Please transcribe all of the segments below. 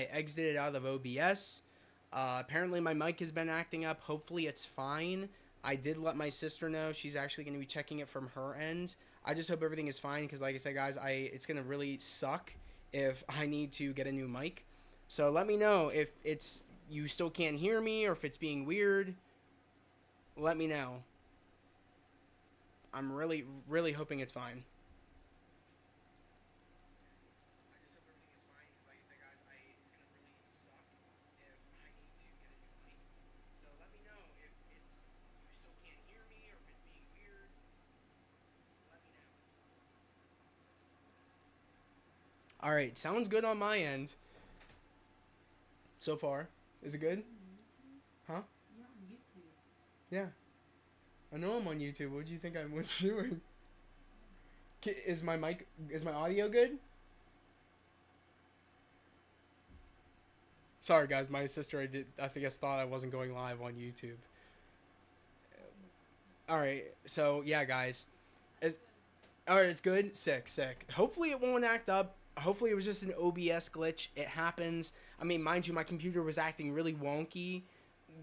I exited out of OBS. Apparently my mic has been acting up. Hopefully it's fine. I did let my sister know. She's actually going to be checking it from her end. I just hope everything is fine because, like I said, guys, it's going to really suck if I need to get a new mic. So let me know if it's you still can't hear me or if it's being weird. Let me know. I'm really, really hoping it's fine. All right, sounds good on my end so far. Is it good? Huh? You're on YouTube. Yeah. I know I'm on YouTube. What do you think I was doing? Is my audio good? Sorry, guys. My sister, I think, thought I wasn't going live on YouTube. All right. So yeah, guys. Is all right. It's good. Sick, sick. Hopefully it won't act up. Hopefully it was just an OBS glitch. It happens. I mean, mind you, my computer was acting really wonky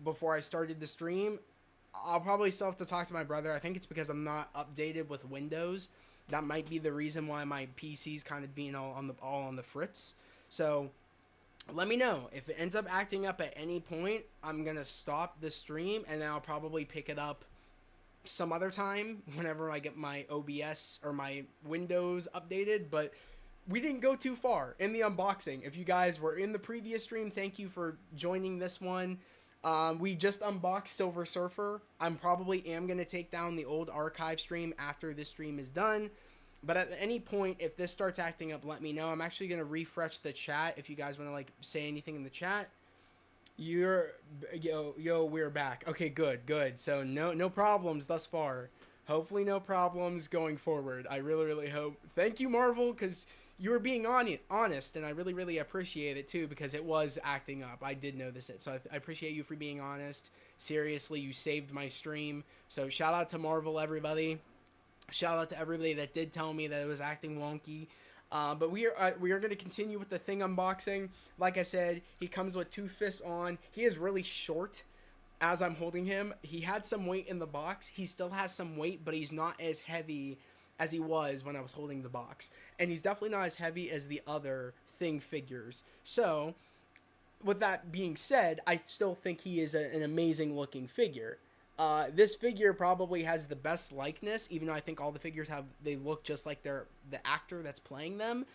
before I started the stream. I'll probably still have to talk to my brother. I think it's because I'm not updated with Windows. That might be the reason why my PC's kind of being all on the fritz. So let me know if it ends up acting up at any point. I'm gonna stop the stream and then I'll probably pick it up some other time whenever I get my OBS or my Windows updated. But we didn't go too far in the unboxing. If you guys were in the previous stream, thank you for joining this one. We just unboxed Silver Surfer. I'm probably am going to take down the old archive stream after this stream is done. But at any point, if this starts acting up, let me know. I'm actually going to refresh the chat if you guys want to like say anything in the chat. We're back. Okay, good. So no problems thus far. Hopefully no problems going forward. I really hope. Thank you, Marvel, because you were being honest, and I really appreciate it too, because it was acting up. I did notice it, so I appreciate you for being honest. Seriously, you saved my stream. So shout out to Marvel, everybody. Shout out to everybody that did tell me that it was acting wonky. But we are going to continue with the thing unboxing. Like I said, he comes with 2 fists on. He is really short as I'm holding him. He had some weight in the box. He still has some weight, but he's not as heavy as he was when I was holding the box. And he's definitely not as heavy as the other Thing figures. So, with that being said, I still think he is an amazing looking figure. This figure probably has the best likeness, even though I think all the figures they look just like the actor that's playing them.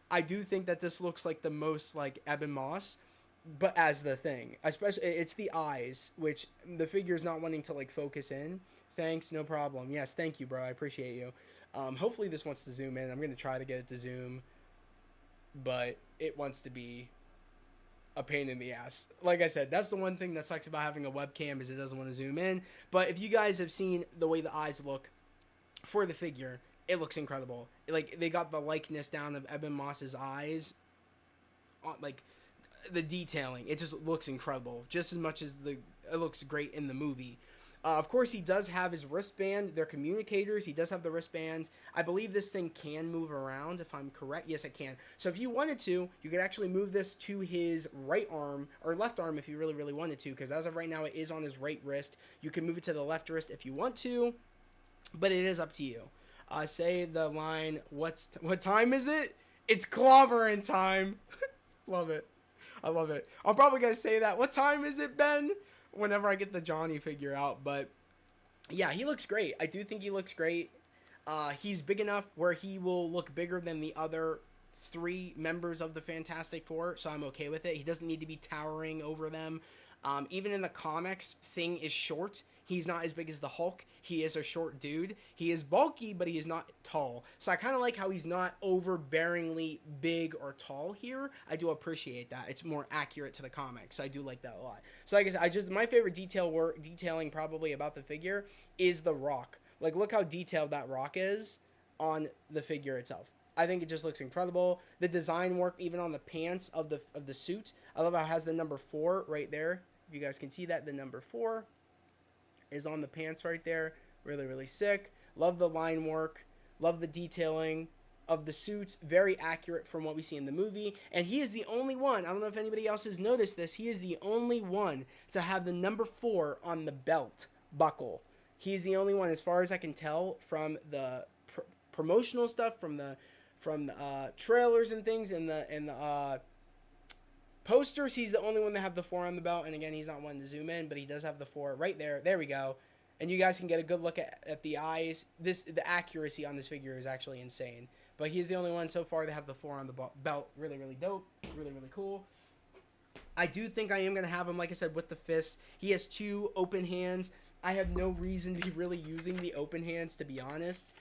I do think that this looks like the most like Ebon Moss, but as the Thing. Especially, it's the eyes, which the figure's not wanting to like focus in. Thanks, no problem. Yes, thank you, bro. I appreciate you. Hopefully this wants to zoom in. I'm going to try to get it to zoom, but it wants to be a pain in the ass. Like I said, that's the one thing that sucks about having a webcam is it doesn't want to zoom in. But if you guys have seen the way the eyes look for the figure, it looks incredible. Like, they got the likeness down of Ebon Moss's eyes. Like, the detailing, it just looks incredible. Just as much as it looks great in the movie. Of course, he does have his wristband. They're communicators. He does have the wristband. I believe this thing can move around, if I'm correct. Yes, it can. So if you wanted to, you could actually move this to his right arm, or left arm if you really wanted to, because as of right now, it is on his right wrist. You can move it to the left wrist if you want to, but it is up to you. Say the line, what time is it? It's clobbering time. Love it. I love it. I'm probably going to say that. What time is it, Ben? Whenever I get the Johnny figure out. But yeah, he looks great. I do think he looks great. He's big enough where he will look bigger than the other 3 members of the Fantastic Four, so I'm okay with it. He doesn't need to be towering over them. Even in the comics, Thing is short. He's not as big as the Hulk. He is a short dude. He is bulky, but he is not tall. So I kind of like how he's not overbearingly big or tall here. I do appreciate that. It's more accurate to the comics. So I do like that a lot. So like I said, my favorite detailing probably about the figure is the rock. Like, look how detailed that rock is on the figure itself. I think it just looks incredible. The design work, even on the pants of the suit. I love how it has the number 4 right there. If you guys can see that, the number 4 is on the pants right there. Really sick. Love the line work. Love the detailing. of the suits, very accurate from what we see in the movie. And he is the only one, I don't know if anybody else has noticed this, he is the only one to have the number 4 on the belt buckle. He's the only one, as far as I can tell, from the promotional stuff, from the trailers and things, and the posters. He's the only one that have the 4 on the belt. And again, he's not one to zoom in, but he does have the 4 right there. There we go. And you guys can get a good look at the eyes. The accuracy on this figure is actually insane. But he's the only one so far to have the 4 on the belt. Really, really dope. Really, really cool. I do think I am going to have him, like I said, with the fists. He has 2 open hands. I have no reason to be really using the open hands, to be honest.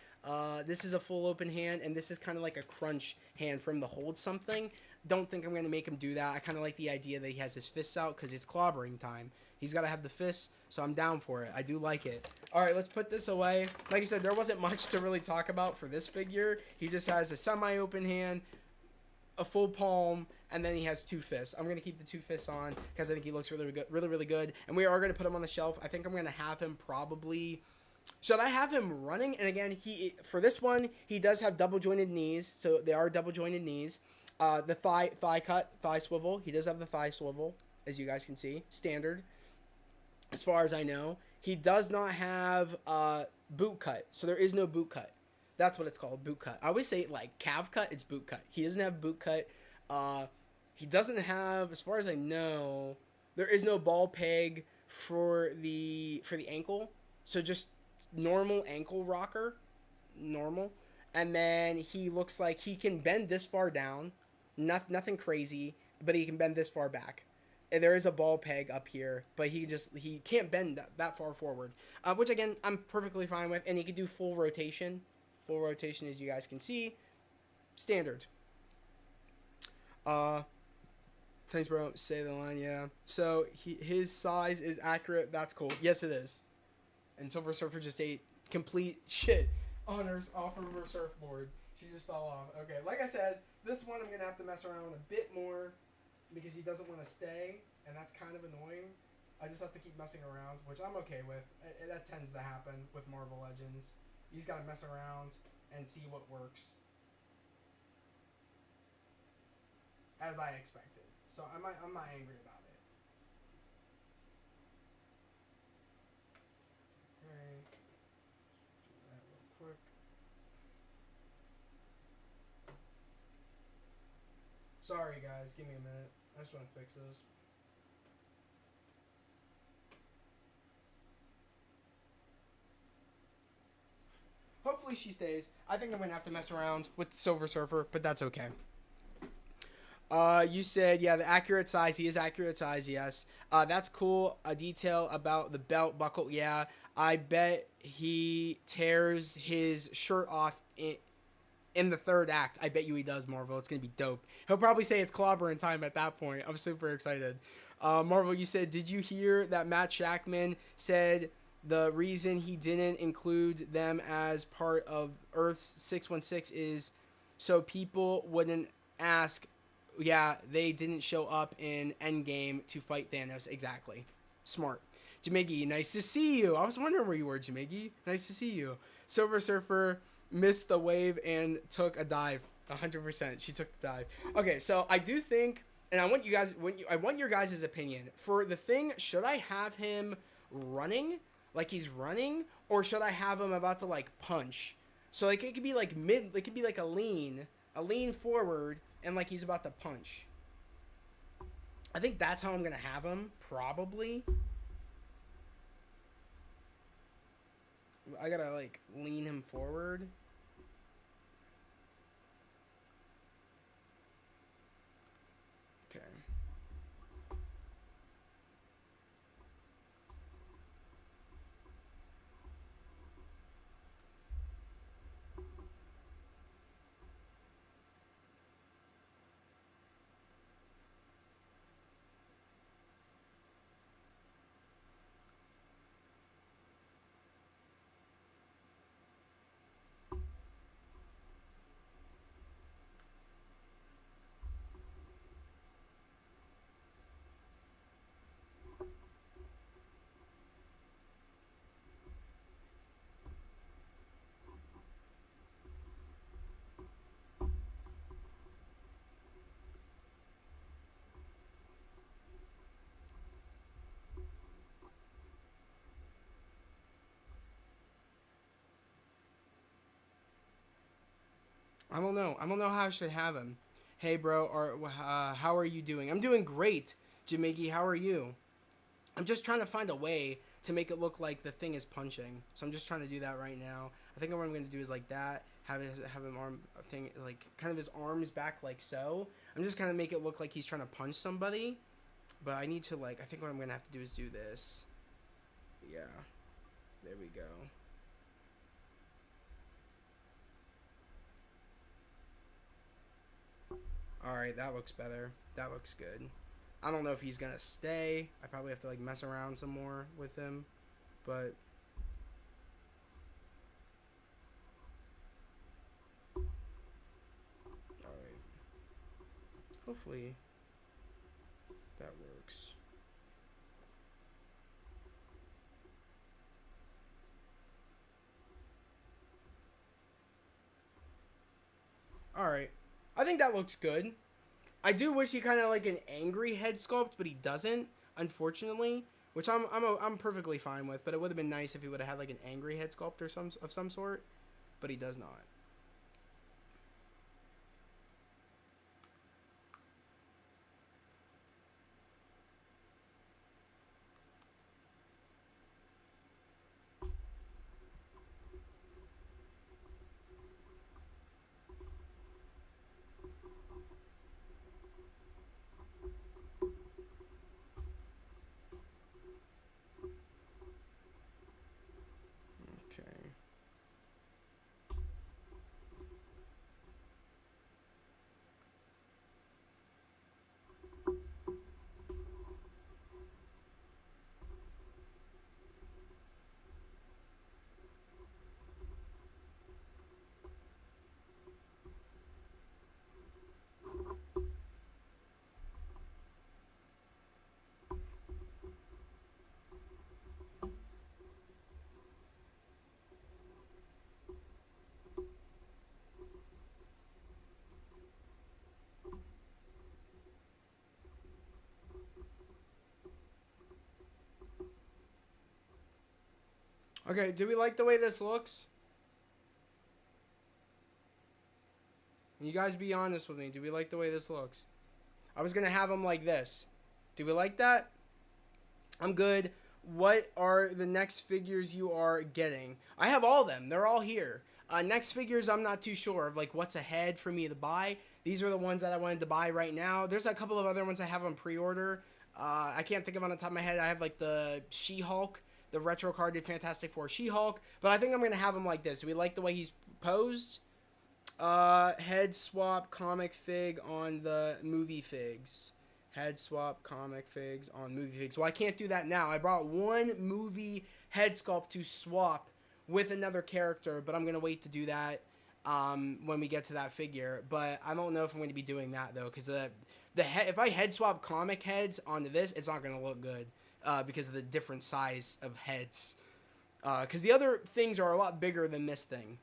This is a full open hand, and this is kind of like a crunch hand for him to hold something. Don't think I'm going to make him do that. I kind of like the idea that he has his fists out because it's clobbering time. He's got to have the fists, so I'm down for it. I do like it. All right, let's put this away. Like I said, there wasn't much to really talk about for this figure. He just has a semi-open hand, a full palm, and then he has 2 fists. I'm going to keep the 2 fists on because I think he looks really good, really good. And we are going to put him on the shelf. I think I'm going to have him probably... Should I have him running? And again, for this one, he does have double jointed knees, so they are double jointed knees. The thigh swivel. He does have the thigh swivel, as you guys can see, standard. As far as I know, he does not have boot cut, so there is no boot cut. That's what it's called, boot cut. I always say like calf cut, it's boot cut. He doesn't have boot cut. He doesn't have, as far as I know, there is no ball peg for the ankle. So just normal ankle rocker, normal. And then he looks like he can bend this far down, nothing crazy, but he can bend this far back. And there is a ball peg up here, but he can't bend that far forward, which again I'm perfectly fine with. And he can do full rotation, as you guys can see, standard. Thanks, bro. Say the line, yeah. So his size is accurate. That's cool. Yes, it is. And Silver Surfer just ate complete shit on her surfboard. She just fell off. Okay, like I said, this one I'm going to have to mess around with a bit more because he doesn't want to stay, and that's kind of annoying. I just have to keep messing around, which I'm okay with. That tends to happen with Marvel Legends. You just got to mess around and see what works. As I expected. So I'm not angry about it. Okay. Do that real quick. Sorry guys, give me a minute. I just want to fix this. Hopefully she stays. I think I'm going to have to mess around with Silver Surfer, but that's okay. You said, yeah, the accurate size. He is accurate size, yes. That's cool. A detail about the belt buckle, yeah. I bet he tears his shirt off in the 3rd act. I bet you he does, Marvel. It's going to be dope. He'll probably say it's clobbering time at that point. I'm super excited. Marvel, you said, did you hear that Matt Shackman said the reason he didn't include them as part of Earth's 616 is so people wouldn't ask, yeah, they didn't show up in Endgame to fight Thanos. Exactly. Smart. Jamigi, nice to see you. I was wondering where you were, Jamigi. Nice to see you. Silver Surfer missed the wave and took a dive. 100%. She took the dive. Okay, so I do think, and I want you guys, I want your guys' opinion. For the thing, should I have him running? Like he's running? Or should I have him about to like punch? So like it could be like it could be like a lean forward, and like he's about to punch. I think that's how I'm going to have him, probably. I got to like lean him forward. Okay. I don't know. I don't know how I should have him. Hey, bro, or how are you doing? I'm doing great, Jamigi. How are you? I'm just trying to find a way to make it look like the thing is punching. So I'm just trying to do that right now. I think what I'm going to do is like that. Have him arm thing like kind of his arms back like so. I'm just gonna make it look like he's trying to punch somebody. But I need to like. I think what I'm going to have to do is do this. Yeah. There we go. Alright, that looks better. That looks good. I don't know if he's gonna stay. I probably have to like mess around some more with him. But alright. Hopefully that works. Alright. I think that looks good. I do wish he kind of like an angry head sculpt, but he doesn't, unfortunately. Which I'm perfectly fine with, but it would have been nice if he would have had like an angry head sculpt or some sort, but he does not. Okay. Okay, do we like the way this looks? Can you guys be honest with me? Do we like the way this looks? I was going to have them like this. Do we like that? I'm good. What are the next figures you are getting? I have all of them. They're all here. Next figures, I'm not too sure of like what's ahead for me to buy. These are the ones that I wanted to buy right now. There's a couple of other ones I have on pre-order. I can't think of on the top of my head. I have like the She-Hulk, the retro carded Fantastic Four She-Hulk. But I think I'm going to have him like this. Do we like the way he's posed? Head swap comic fig on the movie figs. Head swap comic figs on movie figs. Well, I can't do that now. I brought one movie head sculpt to swap with another character, but I'm going to wait to do that when we get to that figure. But I don't know if I'm going to be doing that, though, because if I head swap comic heads onto this, it's not going to look good because of the different size of heads. Because the other things are a lot bigger than this thing.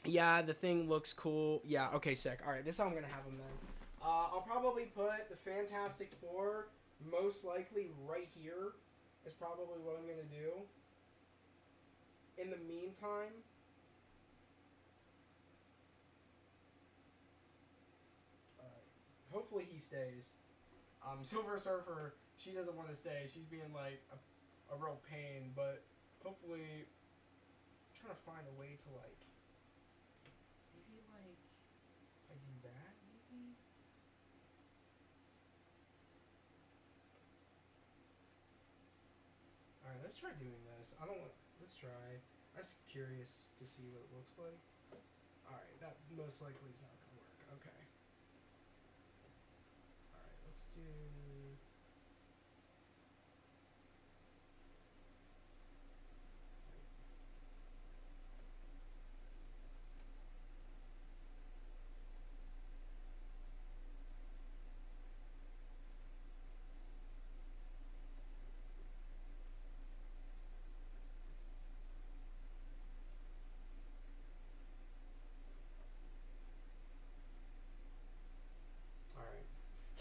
Yeah, the thing looks cool. Yeah, okay, sick. All right, this is how I'm going to have them then. I'll probably put the Fantastic Four most likely right here is probably what I'm going to do. In the meantime, hopefully he stays. Silver Surfer, she doesn't want to stay. She's being like a real pain, but hopefully I'm trying to find a way to like maybe like if I do that maybe. All right, let's try doing this. I don't want. Let's try. I'm just curious to see what it looks like. All right, that most likely is not gonna work. Okay. All right, let's do.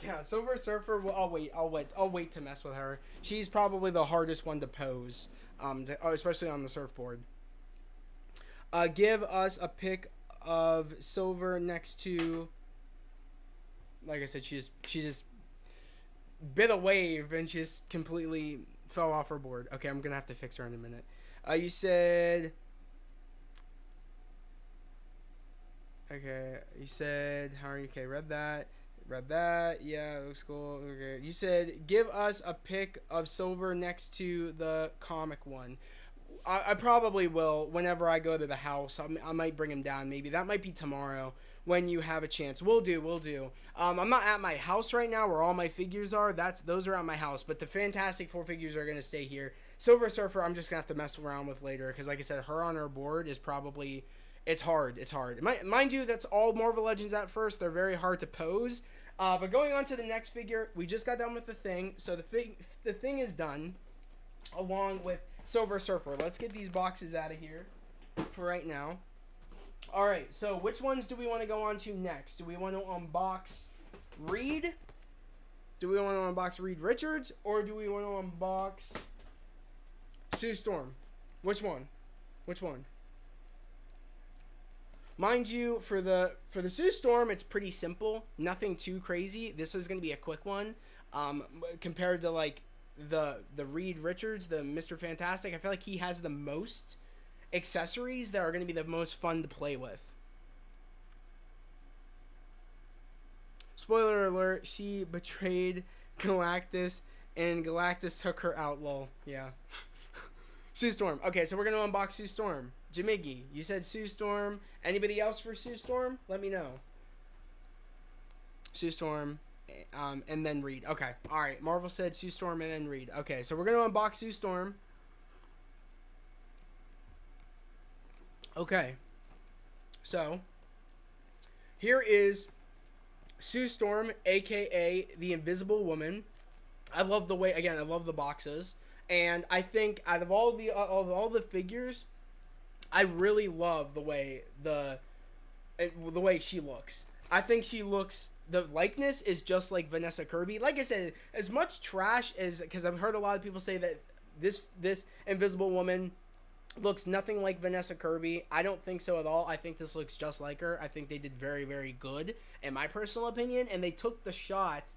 Yeah, Silver Surfer. Well, I'll wait to mess with her. She's probably the hardest one to pose, especially on the surfboard. Give us a pic of silver next to, like I said, she just bit a wave and just completely fell off her board. Okay, I'm gonna have to fix her in a minute. You said, okay, you said, how are you? Okay, read that. Yeah, it looks cool. Okay, you said give us a pic of silver next to the comic one. I probably will whenever I go to the house. I might bring him down. Maybe that might be tomorrow when you have a chance. We'll do. I'm not at my house right now where all my figures are. Those are at my house. But the Fantastic Four figures are gonna stay here. Silver Surfer, I'm just gonna have to mess around with later because, like I said, her on her board is probably, it's hard. Mind you, that's all Marvel Legends at first. They're very hard to pose. But going on to the next figure, we just got done with the Thing. So the Thing is done, along with Silver Surfer. Let's get these boxes out of here for right now. All right, so which ones do we want to go on to next? Do we want to unbox Reed? Do we want to unbox Reed Richards? Or do we want to unbox Sue Storm? Which one? Mind you, for the Sue Storm, it's pretty simple. Nothing too crazy. This is going to be a quick one. Compared to, like, the Reed Richards, the Mr. Fantastic, I feel like he has the most accessories that are going to be the most fun to play with. Spoiler alert, she betrayed Galactus and Galactus took her out, lol. Yeah. Sue Storm. Okay, so we're going to unbox Sue Storm. Jamiggy, you said Sue Storm. Anybody else for Sue Storm? Let me know. Sue Storm, and then Reed. Okay, all right. Marvel said Sue Storm and then Reed. Okay, so we're going to unbox Sue Storm. Okay, so here is Sue Storm, a.k.a. the Invisible Woman. I love the way, again, I love the boxes. And I think out of all the figures, I really love the way she looks. I think she looks, the likeness is just like Vanessa Kirby. Like I said, as much trash as, because I've heard a lot of people say that this Invisible Woman looks nothing like Vanessa Kirby. I don't think so at all. I think this looks just like her. I think they did very, very good, in my personal opinion. And they took the shot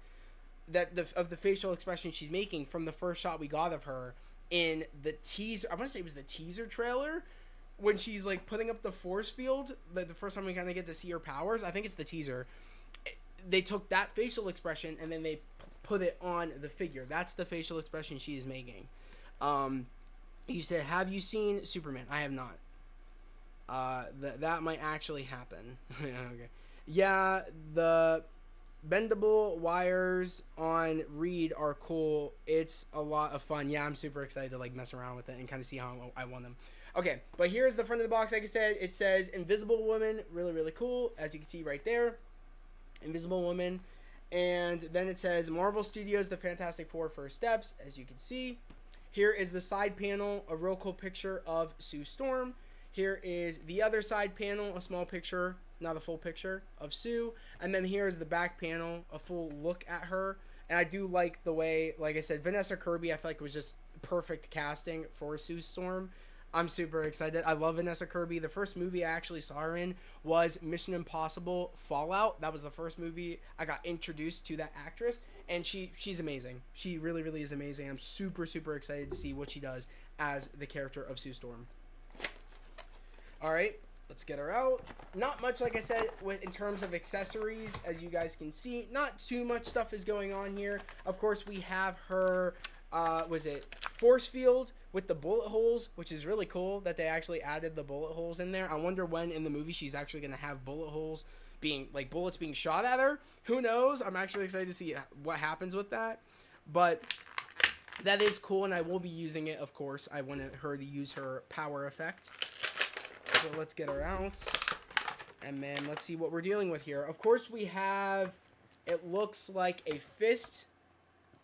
of the facial expression she's making from the first shot we got of her in the teaser. I want to say it was the teaser trailer when she's like putting up the force field. The first time we kind of get to see her powers. I think it's the teaser. They took that facial expression and then they put it on the figure. That's the facial expression she is making. You said, have you seen Superman? I have not. That might actually happen. Okay. Yeah, the bendable wires on Reed are cool. It's a lot of fun. Yeah, I'm super excited to like mess around with it and kind of see how I want them. Okay, but here's the front of the box. Like I said, it says Invisible Woman. Really, really cool. As you can see right there. Invisible Woman. And then it says Marvel Studios, The Fantastic Four First Steps. As you can see. Here is the side panel, a real cool picture of Sue Storm. Here is the other side panel, a small picture, not a full picture, of Sue. And then here is the back panel, a full look at her. And I do like the way, like I said, Vanessa Kirby, I feel like it was just perfect casting for Sue Storm. I'm super excited. I love Vanessa Kirby. The first movie I actually saw her in was Mission Impossible Fallout. That was the first movie I got introduced to that actress. And she's amazing. She really, really is amazing. I'm super, super excited to see what she does as the character of Sue Storm. All right, let's get her out. Not much, like I said, in terms of accessories, as you guys can see. Not too much stuff is going on here. Of course, we have her, force field with the bullet holes, which is really cool that they actually added the bullet holes in there. I wonder when in the movie she's actually going to have bullet holes being, like, bullets being shot at her. Who knows? I'm actually excited to see what happens with that. But that is cool, and I will be using it, of course. I wanted her to use her power effect. So let's get her out. And then let's see what we're dealing with here. Of course, we have, it looks like a fist.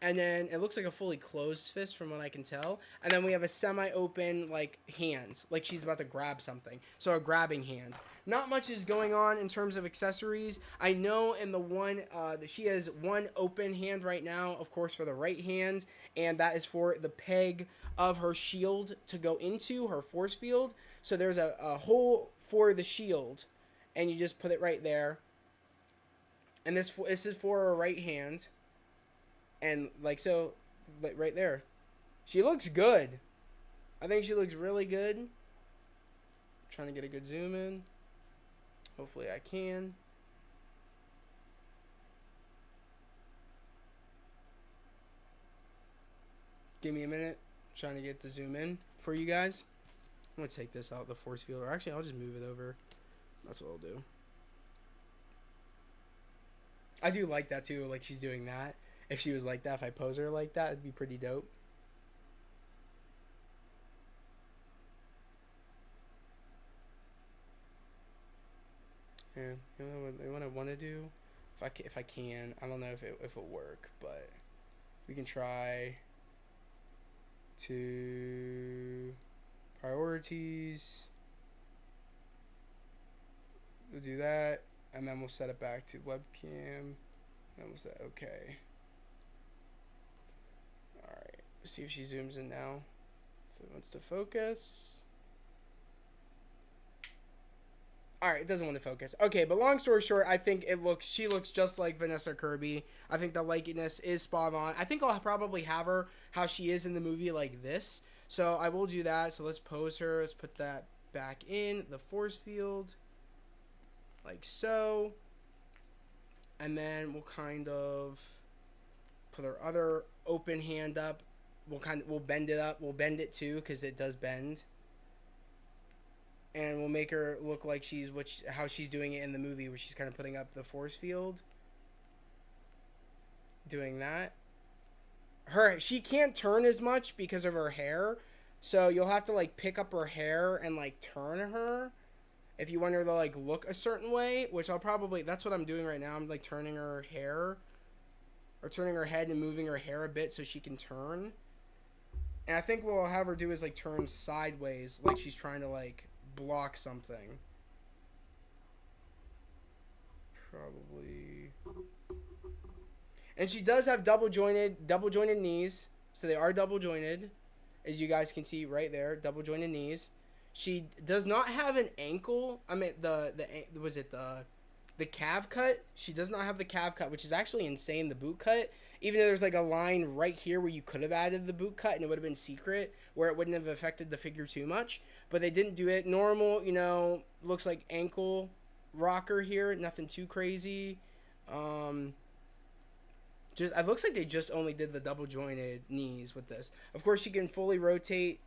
And then it looks like a fully closed fist from what I can tell. And then we have a semi-open, like, hand. Like she's about to grab something. So a grabbing hand. Not much is going on in terms of accessories. I know in the one, that she has one open hand right now, of course, for the right hand. And that is for the peg of her shield to go into her force field. So there's a hole for the shield. and you just put it right there. And this is for her right hand, and like so, like right there. She looks good. I think she looks really good. Trying to get a good zoom in. Hopefully I can. Give me a minute. Trying to get the zoom in for you guys. I'm going to take this out, the force field. Or actually, I'll just move it over. That's what I'll do. I do like that too. Like she's doing that. If she was like that, if I pose her like that, it'd be pretty dope. Yeah, you know what I want to do? If I can, I don't know if it'll work, but we can try to priorities. We'll do that, and then we'll set it back to webcam. And we'll say okay. All right, let's see if she zooms in now. If it wants to focus. All right, it doesn't want to focus. Okay, but long story short, I think she looks just like Vanessa Kirby. I think the likeness is spot on. I think I'll probably have her how she is in the movie like this. So I will do that. So let's pose her. Let's put that back in the force field. Like so. And then we'll kind of put our other open hand up. We'll bend it up. We'll bend it too because it does bend. And we'll make her look like how she's doing it in the movie, where she's kind of putting up the force field. Doing that. She can't turn as much because of her hair, so you'll have to like pick up her hair and like turn her if you want her to like look a certain way. Which that's what I'm doing right now. I'm like turning her hair, or turning her head and moving her hair a bit so she can turn. And I think what I'll have her do is like turn sideways, like she's trying to like block something. Probably. And she does have double jointed knees, so they are double jointed, as you guys can see right there, double jointed knees. She does not have an ankle. I mean the calf cut. She does not have the calf cut, which is actually insane. The boot cut, even though there's like a line right here where you could have added the boot cut and it would have been secret, where it wouldn't have affected the figure too much, but they didn't do it. Normal, looks like ankle rocker here, nothing too crazy. It looks like they just only did the double jointed knees with this. Of course, she can fully rotate.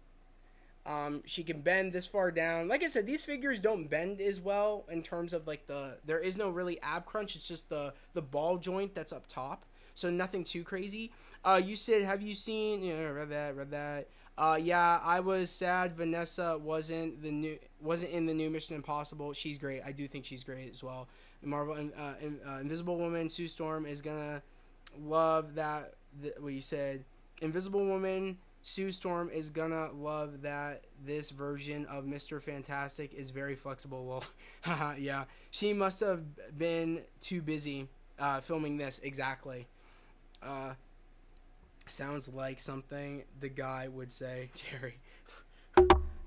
She can bend this far down. Like I said, these figures don't bend as well in terms of like there is no really ab crunch. It's just the ball joint that's up top. So nothing too crazy. You said, have you seen? Read that. Yeah, I was sad Vanessa wasn't in the new Mission Impossible. She's great. I do think she's great as well. Marvel Invisible Woman Sue Storm is gonna love that. What you said, Invisible Woman Sue Storm is gonna love that this version of Mr. Fantastic is very flexible. Well, haha, yeah, she must have been too busy filming this. Exactly. Sounds like something the guy would say, Jerry.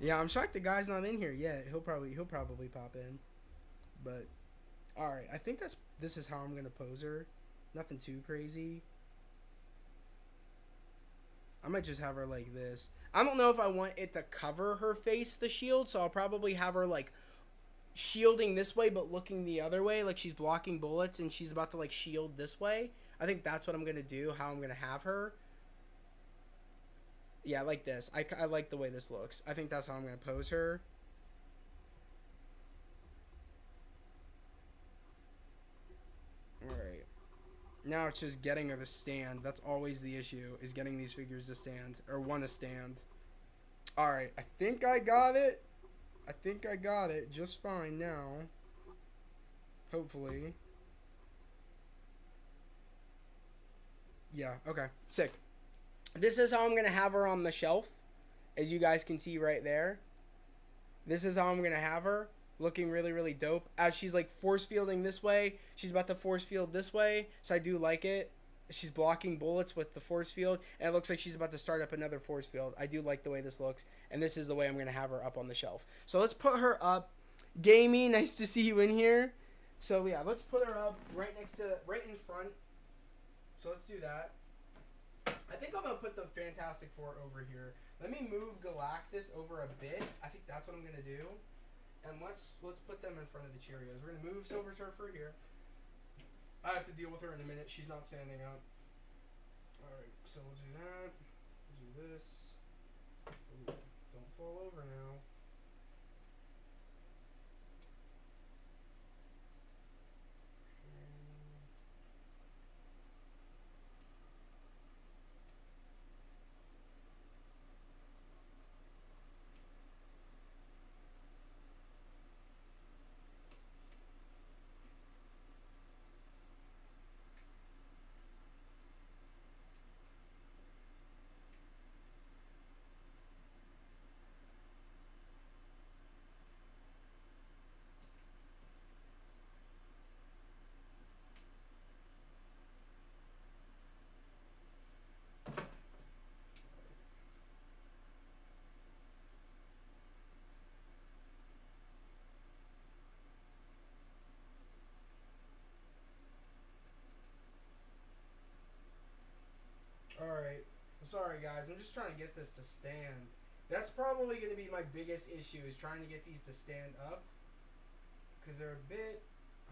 Yeah, I'm shocked the guy's not in here yet. He'll probably pop in. But all right, I think this is how I'm gonna pose her. Nothing too crazy. I might just have her like this. I don't know if I want it to cover her face, the shield, so I'll probably have her like shielding this way but looking the other way, like she's blocking bullets and she's about to like shield this way. I think that's what I'm gonna do, how I'm gonna have her. Yeah, like this. I like the way this looks. I think that's how I'm gonna pose her. Alright. Now it's just getting her to stand. That's always the issue, is getting these figures to stand, or want to stand. Alright, I think I got it. I think I got it just fine now. Hopefully. Yeah, okay. Sick. This is how I'm going to have her on the shelf, as you guys can see right there. This is how I'm going to have her, looking really, really dope. As she's like force fielding this way, she's about to force field this way, so I do like it. She's blocking bullets with the force field, and it looks like she's about to start up another force field. I do like the way this looks, and this is the way I'm going to have her up on the shelf. So let's put her up Gamey, nice to see you in here. So yeah, let's put her up right in front. So let's do that. I think I'm gonna put the Fantastic Four over here. Let me move Galactus over a bit. I think that's what I'm gonna do. And let's put them in front of the Cheerios. We're gonna move Silver Surfer here. I have to deal with her in a minute. She's not standing up. Alright, so we'll do that. We'll do this. Ooh, don't fall over now. Alright. Sorry guys, I'm just trying to get this to stand. That's probably going to be my biggest issue, is trying to get these to stand up. Because they're a bit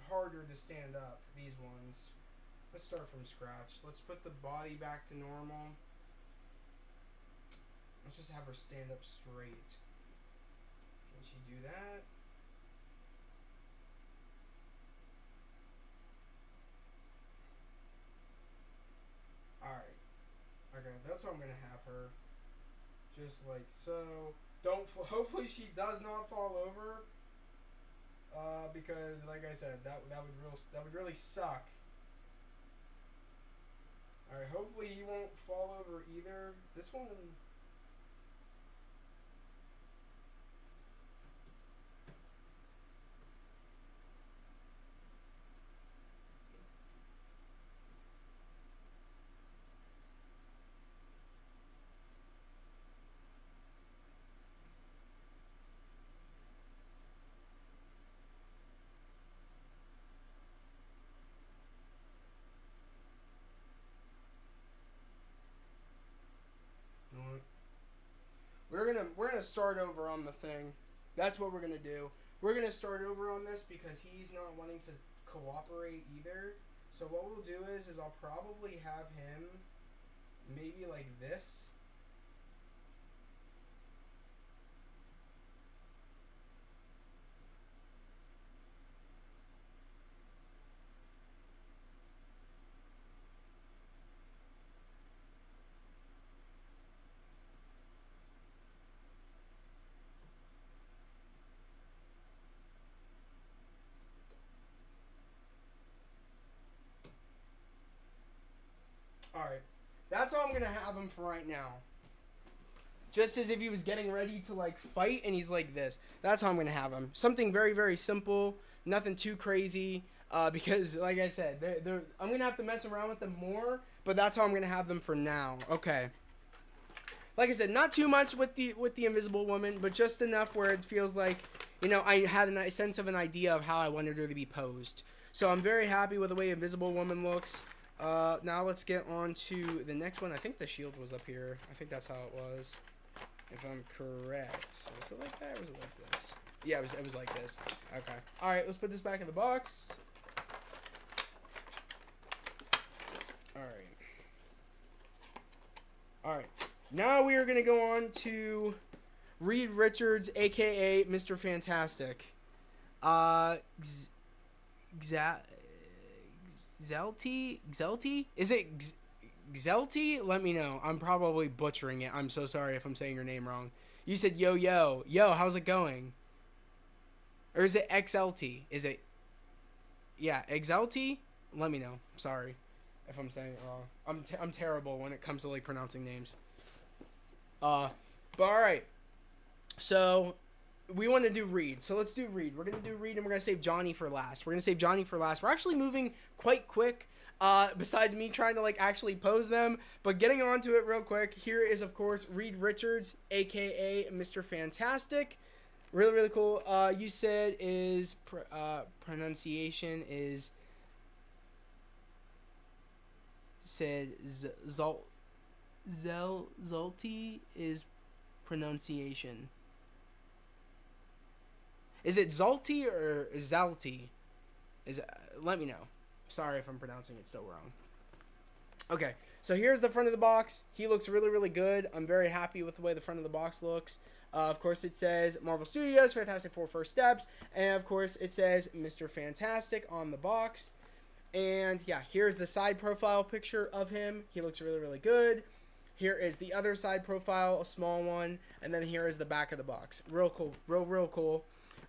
harder to stand up, these ones. Let's start from scratch. Let's put the body back to normal. Let's just have her stand up straight. Can she do that? Alright. Okay, that's how I'm gonna have her. Just like so. Hopefully she does not fall over. Because like I said, that would really suck. All right, hopefully he won't fall over either. This one. We're gonna start over on the thing. That's what we're gonna do. We're gonna start over on this because he's not wanting to cooperate either. So what we'll do is I'll probably have him maybe like this. Alright. That's all I'm gonna have him for right now. Just as if he was getting ready to like fight and he's like this. That's how I'm gonna have him. Something very, very simple. Nothing too crazy. Because like I said, I'm gonna have to mess around with them more, but that's how I'm gonna have them for now. Okay. Like I said, not too much with the Invisible Woman, but just enough where it feels like, you know, I had a sense of an idea of how I wanted her to be posed. So I'm very happy with the way Invisible Woman looks. Now let's get on to the next one. I think the shield was up here. I think that's how it was, if I'm correct. So was it like that or was it like this? Yeah, it was like this. Okay. All right, let's put this back in the box. All right. All right. Now we are going to go on to Reed Richards, a.k.a. Mr. Fantastic. Zelty? Is it Zelty? Let me know. I'm probably butchering it. I'm so sorry if I'm saying your name wrong. You said yo. Yo, how's it going? Or is it XLT? Is it... Yeah, XLT? Let me know. Sorry if I'm saying it wrong. I'm terrible when it comes to, like, pronouncing names. But alright. So, we want to do Reed. So, let's do Reed. We're going to do Reed, and we're going to save Johnny for last. We're going to save Johnny for last. We're actually moving quite quick, besides me trying to, like, actually pose them. But getting onto it real quick, here is, of course, Reed Richards, a.k.a. Mr. Fantastic. Really, really cool. You said is pronunciation is said Zolti is pronunciation. Is it Zolti or Zalti? Is it, let me know. Sorry if I'm pronouncing it so wrong. Okay, so here's the front of the box. He looks really, really good. I'm very happy with the way the front of the box looks. Of course, it says Marvel Studios Fantastic Four First Steps, and of course, it says Mr. Fantastic on the box. And yeah, here's the side profile picture of him. He looks really, really good. Here is the other side profile, a small one, and then here is the back of the box. Real cool, real cool.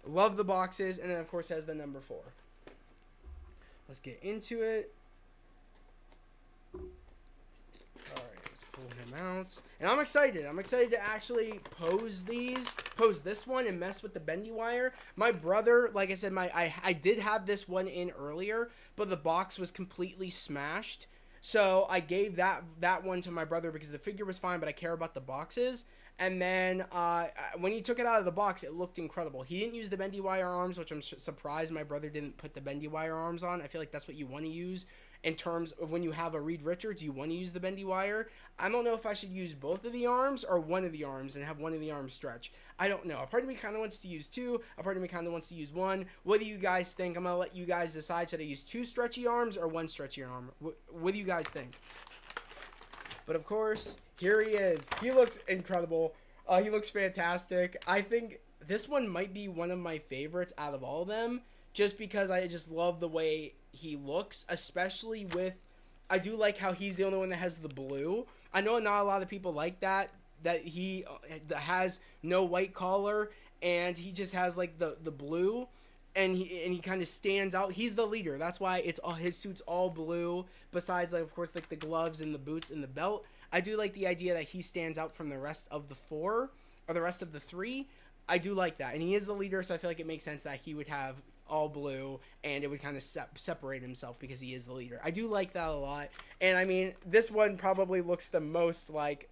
Love the boxes, and then of course has the number 4. Let's get into it. Alright, let's pull him out. And I'm excited. I'm excited to actually pose this one and mess with the bendy wire. My brother, like I said, I did have this one in earlier, but the box was completely smashed. So I gave that one to my brother because the figure was fine, but I care about the boxes. And then when he took it out of the box, it looked incredible. He didn't use the bendy wire arms, which I'm surprised my brother didn't put the bendy wire arms on. I feel like that's what you want to use in terms of when you have a Reed Richards. You want to use the bendy wire. I don't know if I should use both of the arms or one of the arms and have one of the arms stretch. I don't know. A part of me kind of wants to use 2. A part of me kind of wants to use 1. What do you guys think? I'm going to let you guys decide. Should I use 2 stretchy arms or 1 stretchy arm? What do you guys think? But of course, here he is. He looks incredible. He looks fantastic. I think this one might be one of my favorites out of all of them, just because I just love the way he looks, especially with, I do like how he's the only one that has the blue. I know not a lot of people like that he has no white collar and he just has like the blue, and he kind of stands out. He's the leader. That's why it's all, his suit's all blue, besides like of course like the gloves and the boots and the belt. I do like the idea that he stands out from the rest of the 4 or the rest of the 3. I do like that, and he is the leader, so I feel like it makes sense that he would have all blue and it would kind of separate himself because he is the leader. I do like that a lot. And I mean, this one probably looks the most like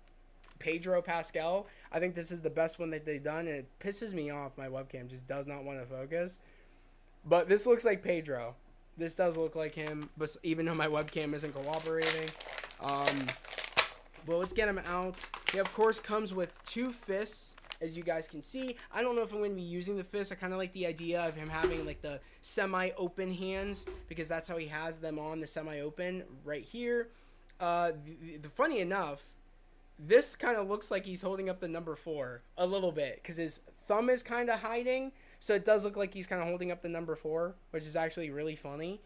Pedro Pascal. I think this is the best one that they've done, and it pisses me off. My webcam just does not want to focus. But this looks like Pedro. This does look like him, but even though my webcam isn't cooperating. Well, let's get him out. He, of course, comes with 2 fists, as you guys can see. I don't know if I'm going to be using the fists. I kind of like the idea of him having, like, the semi-open hands, because that's how he has them on, the semi-open right here. Funny enough, this kind of looks like he's holding up the number 4 a little bit, because his thumb is kind of hiding, so it does look like he's kind of holding up the number 4, which is actually really funny.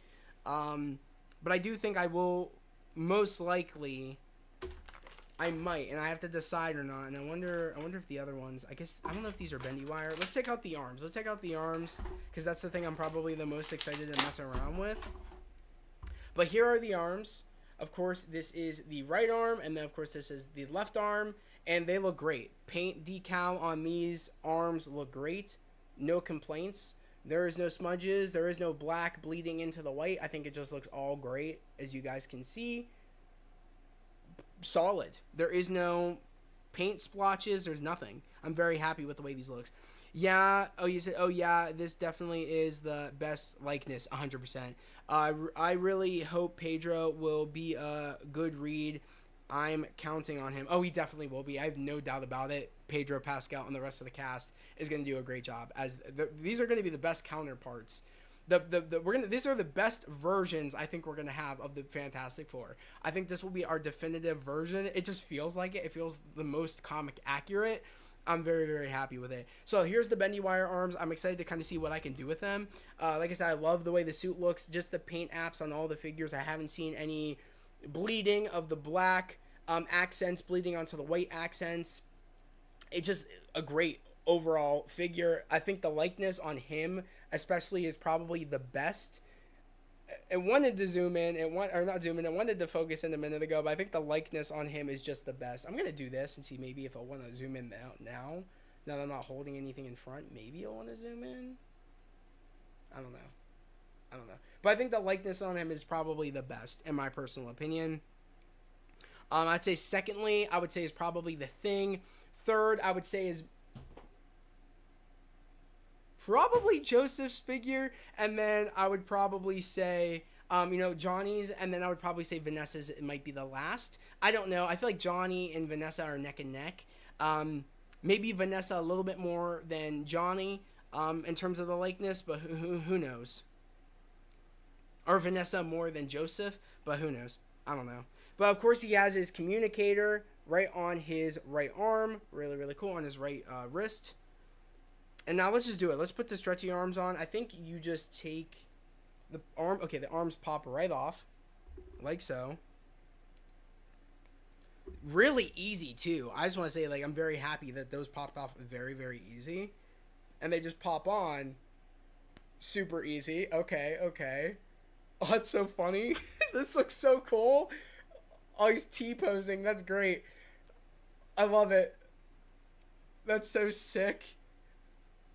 But I do think I will most likely... I might, and I have to decide or not. And I wonder if the other ones, I guess, I don't know if these are bendy wire. Let's take out the arms. Let's take out the arms, because that's the thing I'm probably the most excited to mess around with. But here are the arms. Of course, this is the right arm, and then, of course, this is the left arm, and they look great. Paint decal on these arms look great. No complaints. There is no smudges. There is no black bleeding into the white. I think it just looks all great, as you guys can see. Solid. There is no paint splotches. There's nothing. I'm very happy with the way these looks. Yeah. Oh, you said, oh yeah, this definitely is the best likeness. 100%. I really hope Pedro will be a good read. I'm counting on him. Oh, he definitely will be. I have no doubt about it. Pedro Pascal and the rest of the cast is going to do a great job, as these are going to be the best counterparts. These are the best versions I think we're gonna have of the Fantastic Four. I think this will be our definitive version. It just feels like it. It feels the most comic accurate. I'm very, very happy with it. So here's the bendy wire arms. I'm excited to kind of see what I can do with them. Like I said, I love the way the suit looks. Just the paint apps on all the figures. I haven't seen any bleeding of the black accents bleeding onto the white accents. It's just a great overall figure. I think the likeness on him especially is probably the best. I wanted to zoom in and I wanted to focus in a minute ago, but I think the likeness on him is just the best. I'm gonna do this and see maybe if I want to zoom in now that I'm not holding anything in front. Maybe I'll want to zoom in. I don't know, but I think the likeness on him is probably the best in my personal opinion. I'd say secondly, I would say is probably the Thing. Third, I would say is probably Joseph's figure, and then I would probably say, Johnny's, and then I would probably say Vanessa's. It might be the last. I don't know. I feel like Johnny and Vanessa are neck and neck. Maybe Vanessa a little bit more than Johnny in terms of the likeness, but who knows? Or Vanessa more than Joseph, but who knows? I don't know. But of course, he has his communicator right on his right arm. Really, really cool. On his right wrist. And now let's just do it. Let's put the stretchy arms on. I think you just take the arm. Okay, the arms pop right off. Like so. Really easy, too. I just want to say, like, I'm very happy that those popped off very, very easy. And they just pop on. Super easy. Okay, okay. Oh, that's so funny. This looks so cool. Oh, he's T-posing. That's great. I love it. That's so sick.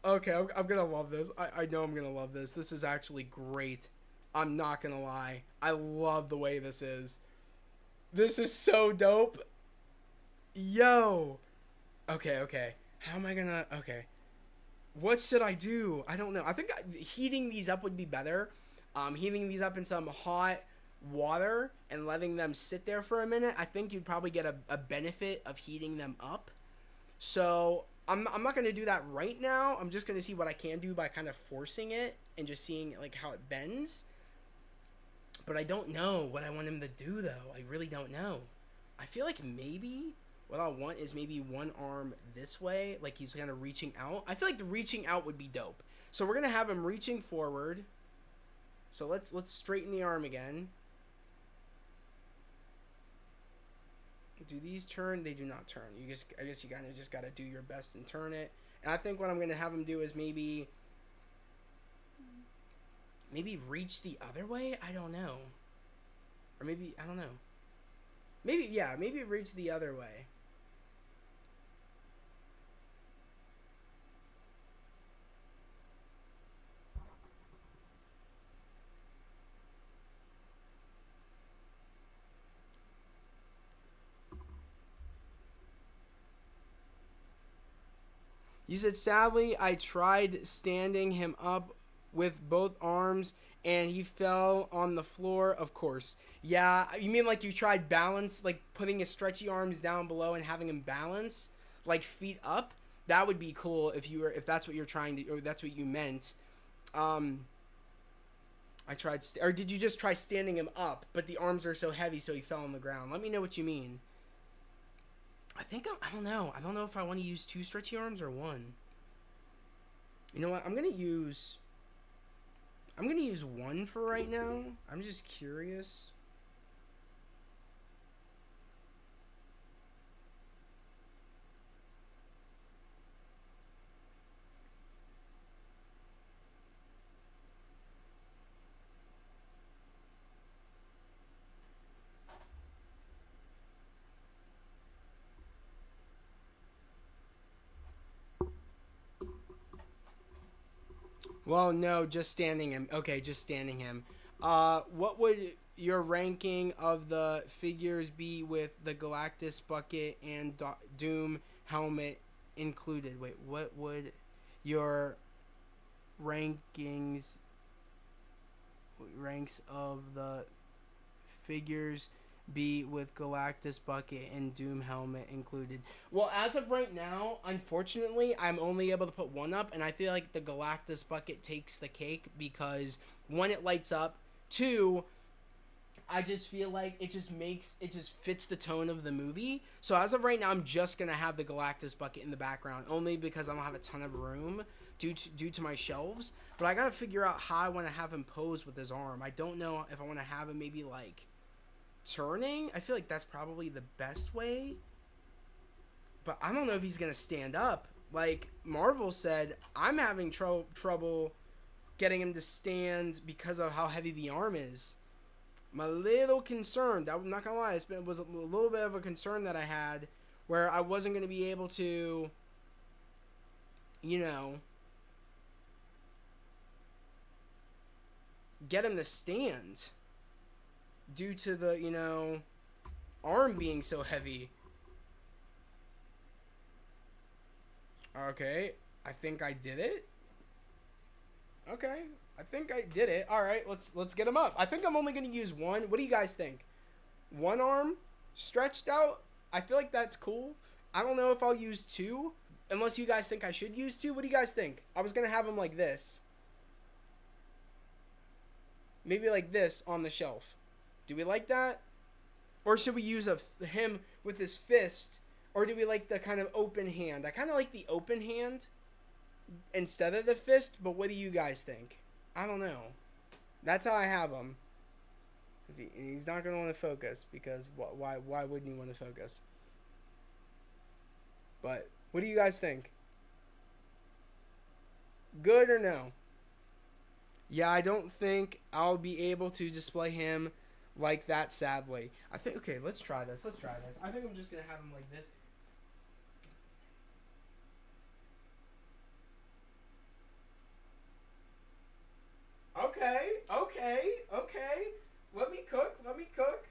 Okay, I'm gonna love this. I know I'm gonna love this. This is actually great. I'm not gonna lie. I love the way this is. This is so dope. Yo. Okay, okay. How am I gonna... Okay. What should I do? I don't know. I think heating these up would be better. Heating these up in some hot water and letting them sit there for a minute. I think you'd probably get a benefit of heating them up. So... I'm not going to do that right now. I'm just going to see what I can do by kind of forcing it and just seeing like how it bends. But I don't know what I want him to do, though. I really don't know. I feel like maybe what I want is maybe one arm this way, like he's kind of reaching out. I feel like the reaching out would be dope. So we're going to have him reaching forward. So let's straighten the arm again. Do these turn? They do not turn. I guess you kind of just got to do your best and turn it. And I think what I'm going to have him do is maybe reach the other way? I don't know. Or maybe, I don't know. Maybe reach the other way. You said, sadly, I tried standing him up with both arms and he fell on the floor, of course. Yeah, you mean like you tried balance, like putting his stretchy arms down below and having him balance, like feet up? That would be cool if that's what you're trying to, or that's what you meant. I tried, or did you just try standing him up, but the arms are so heavy so he fell on the ground? Let me know what you mean. I don't know. I don't know if I want to use 2 stretchy arms or 1. You know what? I'm going to use 1 for right now. I'm just curious. Well, no, just standing him. Okay, just standing him. What would your ranking of the figures be with the Galactus bucket and Doom helmet included? Wait, what would your ranks of the figures be with Galactus bucket and Doom helmet included? Well, as of right now, unfortunately, I'm only able to put 1 up, and I feel like the Galactus bucket takes the cake because 1, it lights up, 2, I just feel like it just fits the tone of the movie. So as of right now, I'm just gonna have the Galactus bucket in the background, only because I don't have a ton of room due to my shelves. But I gotta figure out how I want to have him pose with his arm. I don't know if I want to have him maybe like turning. I feel like that's probably the best way, but I don't know if he's gonna stand up. Like Marvel said, I'm having trouble getting him to stand because of how heavy the arm is. I'm a little concerned. I'm not gonna lie, it was a little bit of a concern that I had, where I wasn't gonna be able to, get him to stand due to the, arm being so heavy. Okay, I think I did it. Okay. I think I did it. All right, let's get him up. I think I'm only going to use one. What do you guys think? One arm stretched out? I feel like that's cool. I don't know if I'll use two unless you guys think I should use two. What do you guys think? I was going to have him like this. Maybe like this on the shelf. Do we like that? Or should we use him with his fist? Or do we like the kind of open hand? I kind of like the open hand instead of the fist, but what do you guys think? I don't know. That's how I have him. He's not going to want to focus because why wouldn't you want to focus? But what do you guys think? Good or no? Yeah, I don't think I'll be able to display him like that, sadly. I think, okay, let's try this. I think I'm just going to have him like this. Okay. Let me cook.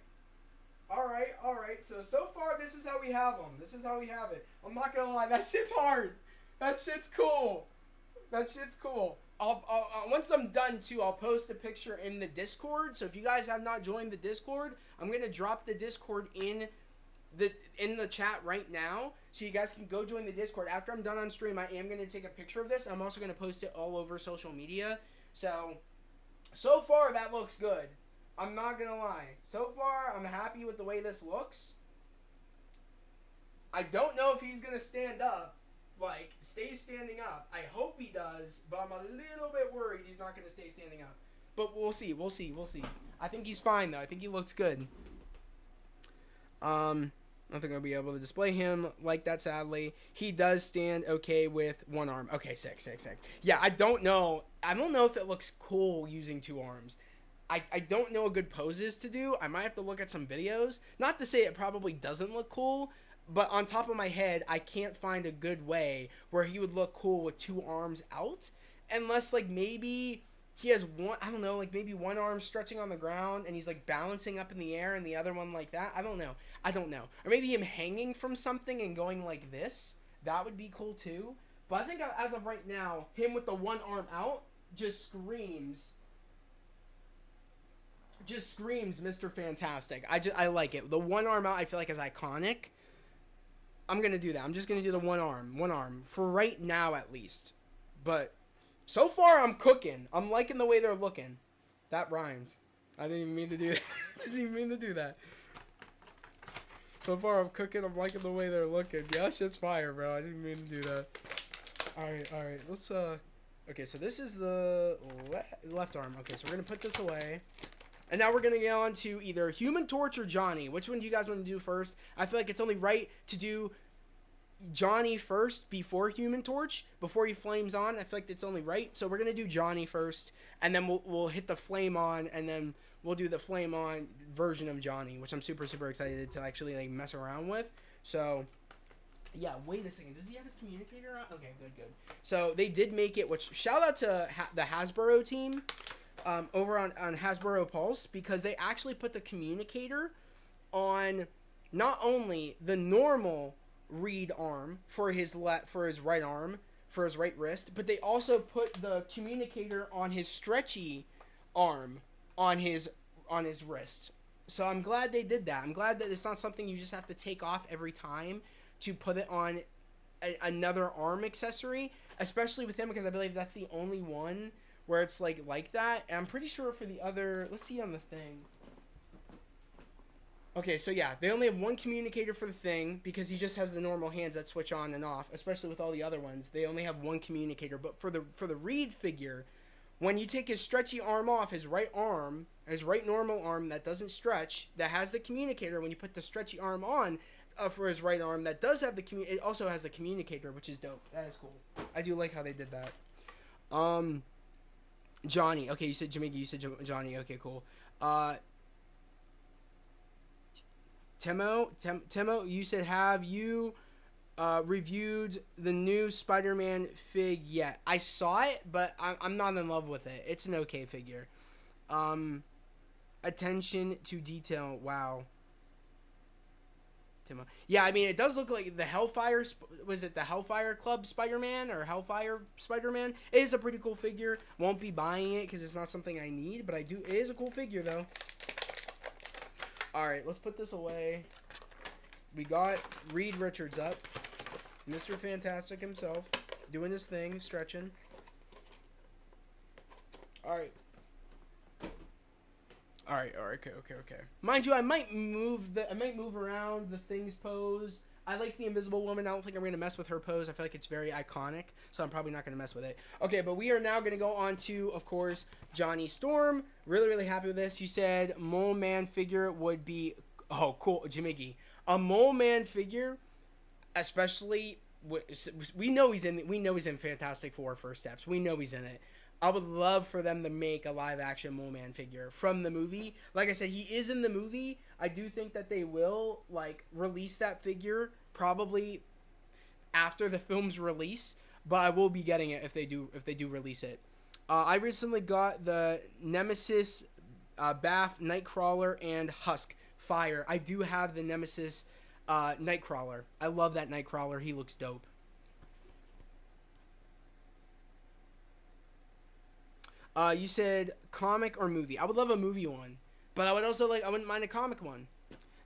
Alright. So far, this is how we have them. This is how we have it. I'm not gonna lie, that shit's hard. That shit's cool. I'll once I'm done too, I'll post a picture in the Discord. So if you guys have not joined the Discord, I'm gonna drop the Discord in the chat right now, so you guys can go join the Discord. After I'm done on stream, I am gonna take a picture of this. I'm also gonna post it all over social media. So far that looks good. I'm not gonna lie. So far, I'm happy with the way this looks. I don't know if he's gonna stand up, like stay standing up. I hope he does, but I'm a little bit worried he's not gonna stay standing up. But we'll see. I think he's fine though. I think he looks good. I don't think I'll be able to display him like that, sadly. He does stand okay with one arm. Okay, sick. Yeah, I don't know if it looks cool using two arms. I don't know a good poses to do. I might have to look at some videos. Not to say it probably doesn't look cool, but on top of my head, I can't find a good way where he would look cool with two arms out. Unless, like, maybe he has one, I don't know, like maybe one arm stretching on the ground and he's like balancing up in the air and the other one like that. I don't know. Or maybe him hanging from something and going like this. That would be cool too. But I think as of right now, him with the one arm out just screams Mr. Fantastic. I like it. The one arm out I feel like is iconic. I'm going to do that. I'm just going to do the one arm for right now at least. But so far I'm cooking. I'm liking the way they're looking. That rhymed. I didn't even mean to do that. So far I'm cooking. I'm liking the way they're looking. Yeah, that shit's fire, bro. I didn't mean to do that. Alright. Let's, okay, so this is the left arm. Okay, so we're going to put this away. And now we're going to get on to either Human Torch or Johnny. Which one do you guys want to do first? I feel like it's only right to do Johnny first before Human Torch, before he flames on. I feel like it's only right. So we're going to do Johnny first, and then we'll hit the flame on, and then we'll do the flame on version of Johnny, which I'm super, super excited to actually like mess around with. So yeah, wait a second. Does he have his communicator on? Okay, good. So they did make it, which shout out to the Hasbro team. Over on Hasbro Pulse, because they actually put the communicator on not only the normal read arm for his right arm, for his right wrist, but they also put the communicator on his stretchy arm on his wrist. So I'm glad they did that. I'm glad that it's not something you just have to take off every time to put it on another arm accessory, especially with him, because I believe that's the only one where it's like that. And I'm pretty sure for the other, let's see on the thing. Okay, so yeah, they only have one communicator for the thing because he just has the normal hands that switch on and off, especially with all the other ones. They only have one communicator. But for the Reed figure, when you take his stretchy arm off, his right normal arm that doesn't stretch, that has the communicator, when you put the stretchy arm on for his right arm that does have it also has the communicator, which is dope. That is cool. I do like how they did that. Johnny. Okay, you said Jamaica. You said Johnny. Okay, cool. Temo, you said, have you reviewed the new Spider-Man fig yet? I saw it, but I'm not in love with it. It's an okay figure. Attention to detail. Wow. Yeah, I mean, it does look like the Hellfire. Was it the Hellfire Club Spider-Man or Hellfire Spider-Man? It is a pretty cool figure. Won't be buying it because it's not something I need, but I do. It is a cool figure though. All right, let's put this away. We got Reed Richards up, Mr. Fantastic himself, doing his thing, stretching. All right. All right, okay. Mind you, I might move around the thing's pose. I like the Invisible Woman. I don't think I'm going to mess with her pose. I feel like it's very iconic, so I'm probably not going to mess with it. Okay, but we are now going to go on to, of course, Johnny Storm. Really, really happy with this. You said Mole Man figure would be... Oh, cool. Jimmy. A Mole Man figure, especially... We know he's in Fantastic Four First Steps. We know he's in it. I would love for them to make a live-action Mole Man figure from the movie. Like I said, he is in the movie. I do think that they will, like, release that figure probably after the film's release, but I will be getting it if they do release it. I recently got the Nemesis, Bath, Nightcrawler, and Husk Fire. I do have the Nemesis Nightcrawler. I love that Nightcrawler. He looks dope. You said comic or movie. I would love a movie one, but I wouldn't mind a comic one.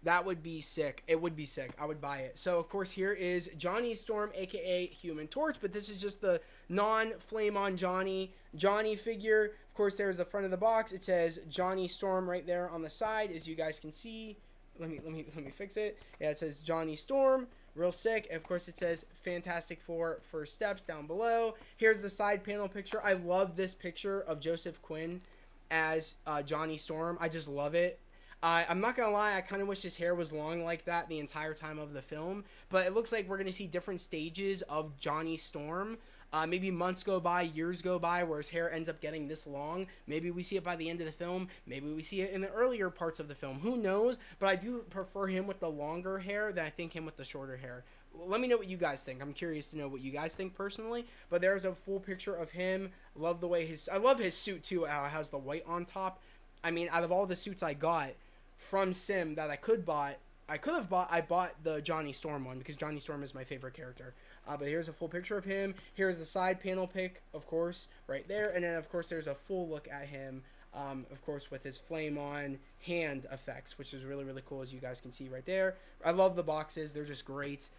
That would be sick. It would be sick. I would buy it. So, of course, here is Johnny Storm, a.k.a. Human Torch, but this is just the non-Flame-On Johnny figure. Of course, there's the front of the box. It says Johnny Storm right there on the side, as you guys can see. Let me fix it. Yeah, it says Johnny Storm. Real sick. Of course, it says Fantastic Four First Steps down below. Here's the side panel picture. I love this picture of Joseph Quinn as Johnny Storm. I just love it. I'm not going to lie, I kind of wish his hair was long like that the entire time of the film. But it looks like we're going to see different stages of Johnny Storm. Maybe months go by, years go by, where his hair ends up getting this long. Maybe we see it by the end of the film. Maybe we see it in the earlier parts of the film. Who knows? But I do prefer him with the longer hair than I think him with the shorter hair. Let me know what you guys think. I'm curious to know what you guys think personally. But there's a full picture of him. Love the way I love his suit too. How it has the white on top. I mean, out of all the suits I got from Sim that I bought the Johnny Storm one because Johnny Storm is my favorite character. But here's a full picture of him. Here's the side panel pic, of course, right there. And then, of course, there's a full look at him, of course, with his flame-on hand effects, which is really, really cool, as you guys can see right there. I love the boxes. They're just great.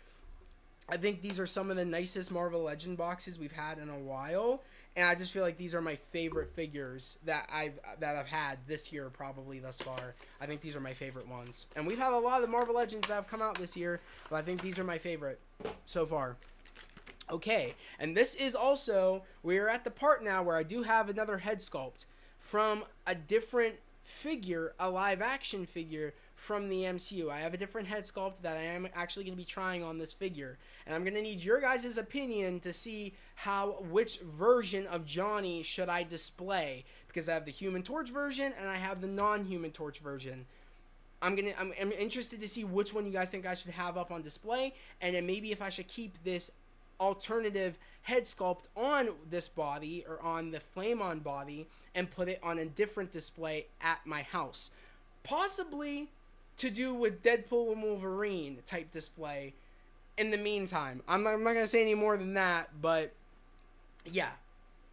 I think these are some of the nicest Marvel Legend boxes we've had in a while. And I just feel like these are my favorite figures that I've had this year, probably thus far. I think these are my favorite ones. And we've had a lot of the Marvel Legends that have come out this year, but I think these are my favorite so far. Okay, and this is also, we're at the part now where I do have another head sculpt from a different figure, a live action figure from the MCU. I have a different head sculpt that I am actually going to be trying on this figure. And I'm going to need your guys' opinion to see which version of Johnny should I display. Because I have the Human Torch version and I have the non-Human Torch version. I'm interested to see which one you guys think I should have up on display. And then maybe if I should keep this alternative head sculpt on this body or on the Flame-On body and put it on a different display at my house. Possibly to do with Deadpool and Wolverine type display in the meantime. I'm not going to say any more than that, but yeah.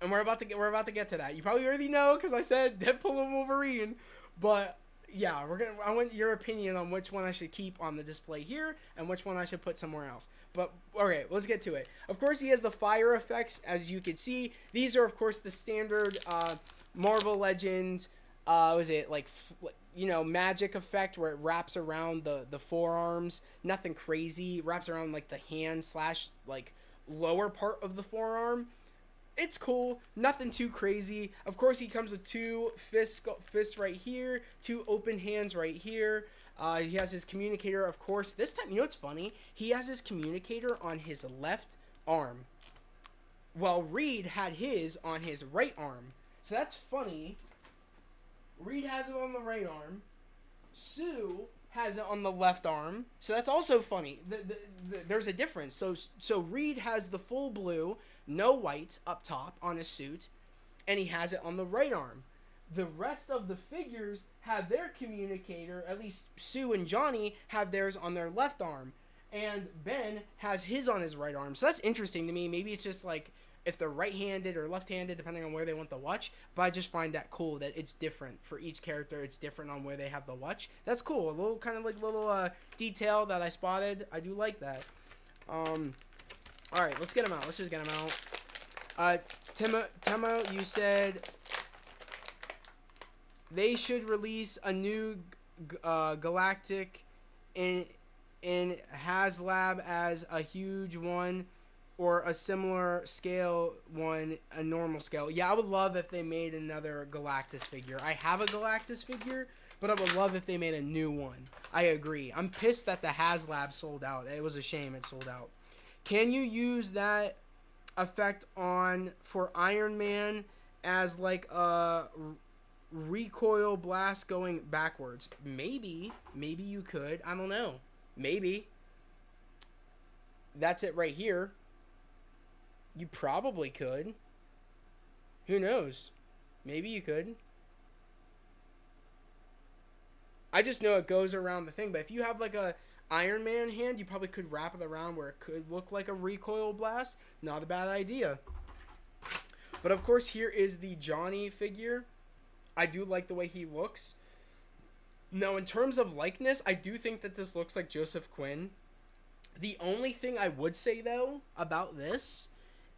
And we're about to get to that. You probably already know because I said Deadpool and Wolverine, but yeah, I want your opinion on which one I should keep on the display here and which one I should put somewhere else. But okay, let's get to it. Of course, he has the fire effects, as you can see. These are, of course, the standard Marvel Legends. Was it like magic effect where it wraps around the forearms? Nothing crazy. Wraps around like the hand / like lower part of the forearm. It's cool. Nothing too crazy. Of course, he comes with two fists right here, two open hands right here. He has his communicator, of course. This time, you know what's funny? He has his communicator on his left arm, while Reed had his on his right arm. So that's funny. Reed has it on the right arm. Sue has it on the left arm. So that's also funny. There's a difference. So Reed has the full blue, no white up top on his suit, and he has it on the right arm. The rest of the figures have their communicator, at least Sue and Johnny have theirs on their left arm, and Ben has his on his right arm. So that's interesting to me. Maybe it's just like if they're right-handed or left-handed, depending on where they want the watch. But I just find that cool that it's different for each character. It's different on where they have the watch. That's cool. A little kind of like little detail that I spotted. I do like that. All right, let's get them out. Let's just get them out. Temo, you said they should release a new Galactic in HasLab as a huge one, or a similar scale one, a normal scale. Yeah, I would love if they made another Galactus figure. I have a Galactus figure, but I would love if they made a new one. I agree. I'm pissed that the HasLab sold out. It was a shame it sold out. Can you use that effect for Iron Man as like a recoil blast going backwards? Maybe you could. I don't know. Maybe. That's it right here. You probably could. Who knows? Maybe you could. I just know it goes around the thing, but if you have like a Iron Man hand, you probably could wrap it around where it could look like a recoil blast. Not a bad idea. But of course, here is the Johnny figure. I do like the way he looks. Now, in terms of likeness, I do think that this looks like Joseph Quinn. The only thing I would say, though, about this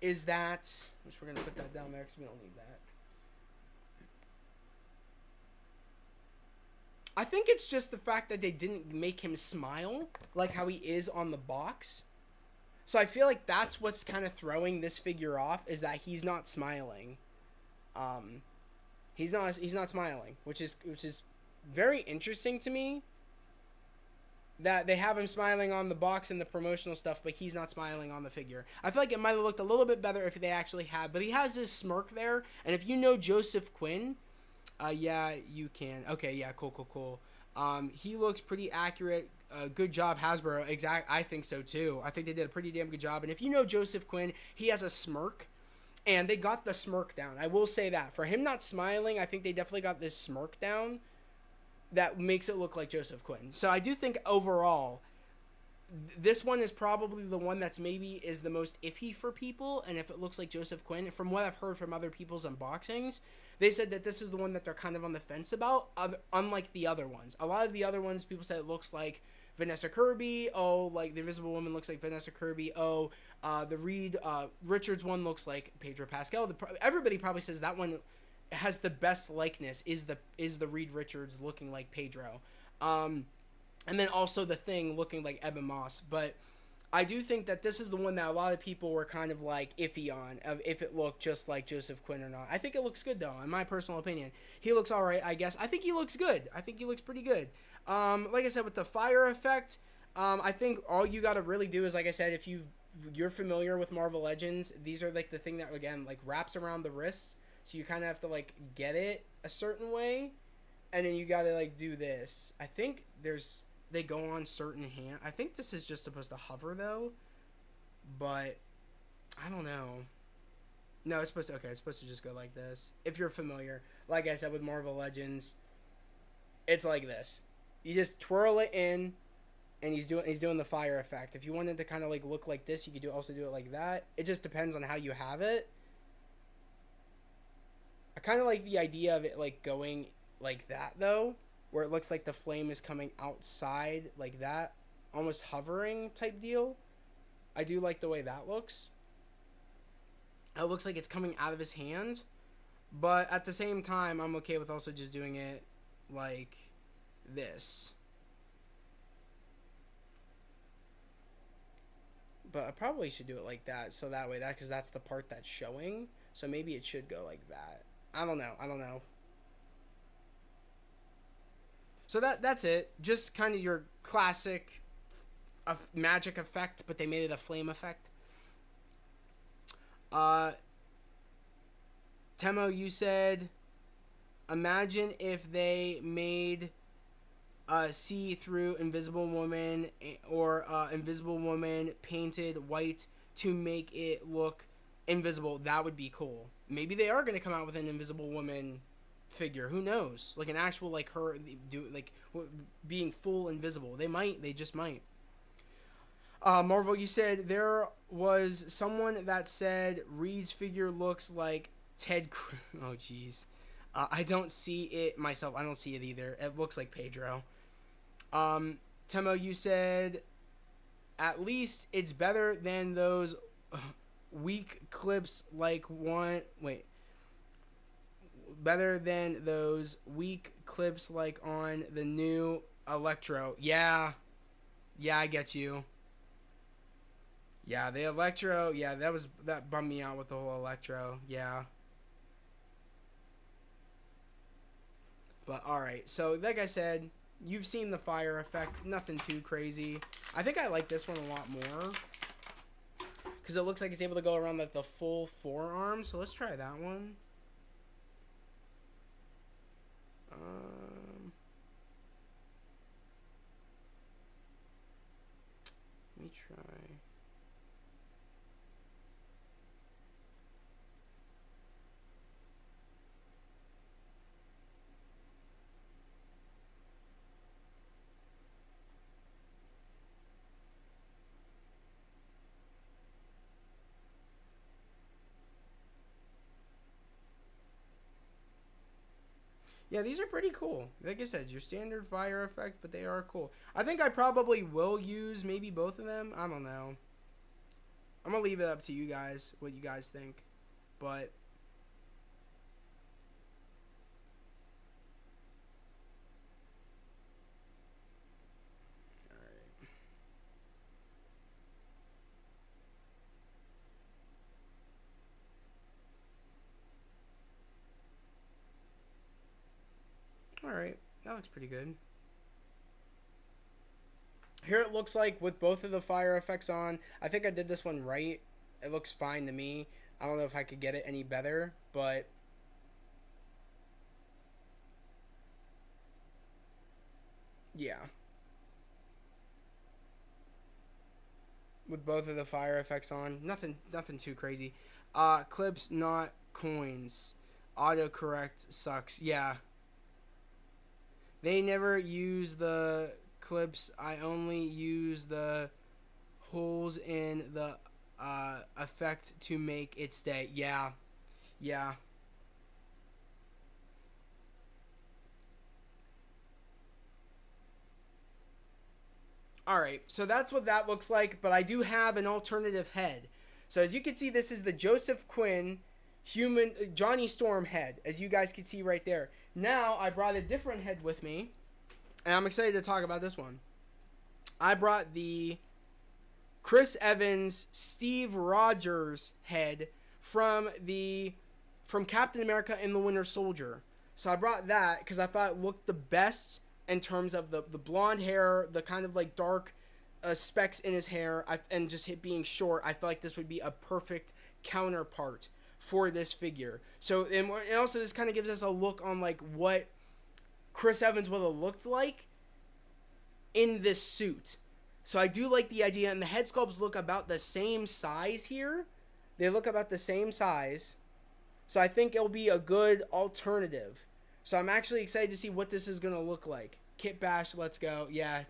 is that, which we're going to put that down there because we don't need that. I think it's just the fact that they didn't make him smile like how he is on the box. So I feel like that's what's kind of throwing this figure off, is that he's not smiling. He's not smiling, which is very interesting to me. That they have him smiling on the box and the promotional stuff, but he's not smiling on the figure. I feel like it might have looked a little bit better if they actually had, but he has this smirk there, and if you know Joseph Quinn, yeah, you can. Okay, yeah, cool. He looks pretty accurate. Good job, Hasbro. I think so too. I think they did a pretty damn good job. And if you know Joseph Quinn, he has a smirk, and they got the smirk down. I will say that. For him not smiling, I think they definitely got this smirk down that makes it look like Joseph Quinn. So I do think overall, this one is probably the one that's maybe is the most iffy for people. And if it looks like Joseph Quinn, from what I've heard from other people's unboxings, they said that this is the one that they're kind of on the fence about, unlike the other ones. A lot of the other ones, people said it looks like Vanessa Kirby. Oh, like the Invisible Woman looks like Vanessa Kirby. Oh, the Reed Richards one looks like Pedro Pascal. Everybody probably says that one has the best likeness, is the Reed Richards looking like Pedro. And then also the Thing looking like Eben Moss. But I do think that this is the one that a lot of people were kind of like iffy on, of if it looked just like Joseph Quinn or not. I think it looks good though, in my personal opinion. He looks all right, I guess. I think he looks good. I think he looks pretty good. Like I said, with the fire effect, I think all you got to really do is, like I said, if you're familiar with Marvel Legends, these are like the thing that, again, like wraps around the wrists. So you kind of have to like get it a certain way, and then you got to like do this. I think they go on certain hand. I think this is just supposed to hover though, but I don't know. No, it's supposed to just go like this. If you're familiar, like I said, with Marvel Legends, it's like this. You just twirl it in, and he's doing the fire effect. If you wanted to kind of like look like this, you could also do it like that. It just depends on how you have it. I kind of like the idea of it like going like that though, where it looks like the flame is coming outside like that, almost hovering type deal. I do like the way that looks. It looks like it's coming out of his hand, but at the same time, I'm okay with also just doing it like this. But I probably should do it like that, so that way, because that's the part that's showing, so maybe it should go like that. I don't know. So that's it. Just kind of your classic magic effect, but they made it a flame effect. Temo, you said, imagine if they made a see-through Invisible Woman, or Invisible Woman painted white to make it look invisible. That would be cool. Maybe they are going to come out with an Invisible Woman figure. Who knows? Like an actual like her being full invisible. They might. They just might. Marvel, you said there was someone that said Reed's figure looks like Ted Cruz. Oh, jeez. I don't see it myself. I don't see it either. It looks like Pedro. Temo, you said at least it's better than those weak clips like one. Wait. Better than those weak clips like on the new Electro. Yeah. Yeah, I get you. Yeah, the Electro. Yeah, that bummed me out with the whole Electro. Yeah. But alright, so like I said, you've seen the fire effect. Nothing too crazy. I think I like this one a lot more. Because it looks like it's able to go around like the full forearm. So let's try that one. Let me try. Yeah, these are pretty cool. Like I said, your standard fire effect, but they are cool. I think I probably will use maybe both of them. I don't know. I'm going to leave it up to you guys, what you guys think. But alright, that looks pretty good. Here it looks like with both of the fire effects on. I think I did this one right. It looks fine to me. I don't know if I could get it any better, but yeah. With both of the fire effects on, nothing too crazy. Clips, not coins. Autocorrect sucks. Yeah. They never use the clips. I only use the holes in the effect to make it stay. Yeah. Yeah. Alright, so that's what that looks like, but I do have an alternative head. So as you can see, this is the Joseph Quinn human Johnny Storm head, as you guys can see right there. Now, I brought a different head with me, and I'm excited to talk about this one. I brought the Chris Evans, Steve Rogers head from Captain America and the Winter Soldier. So I brought that because I thought it looked the best in terms of the blonde hair, the kind of like dark specks in his hair, and just being short. I feel like this would be a perfect counterpart for this figure. So and also this kind of gives us a look on like what Chris Evans would have looked like in this suit. So I do like the idea, and the head sculpts look about the same size here. They look about the same size. So I think it'll be a good alternative. So I'm actually excited to see what this is going to look like. Kit Bash, let's go. Yeah.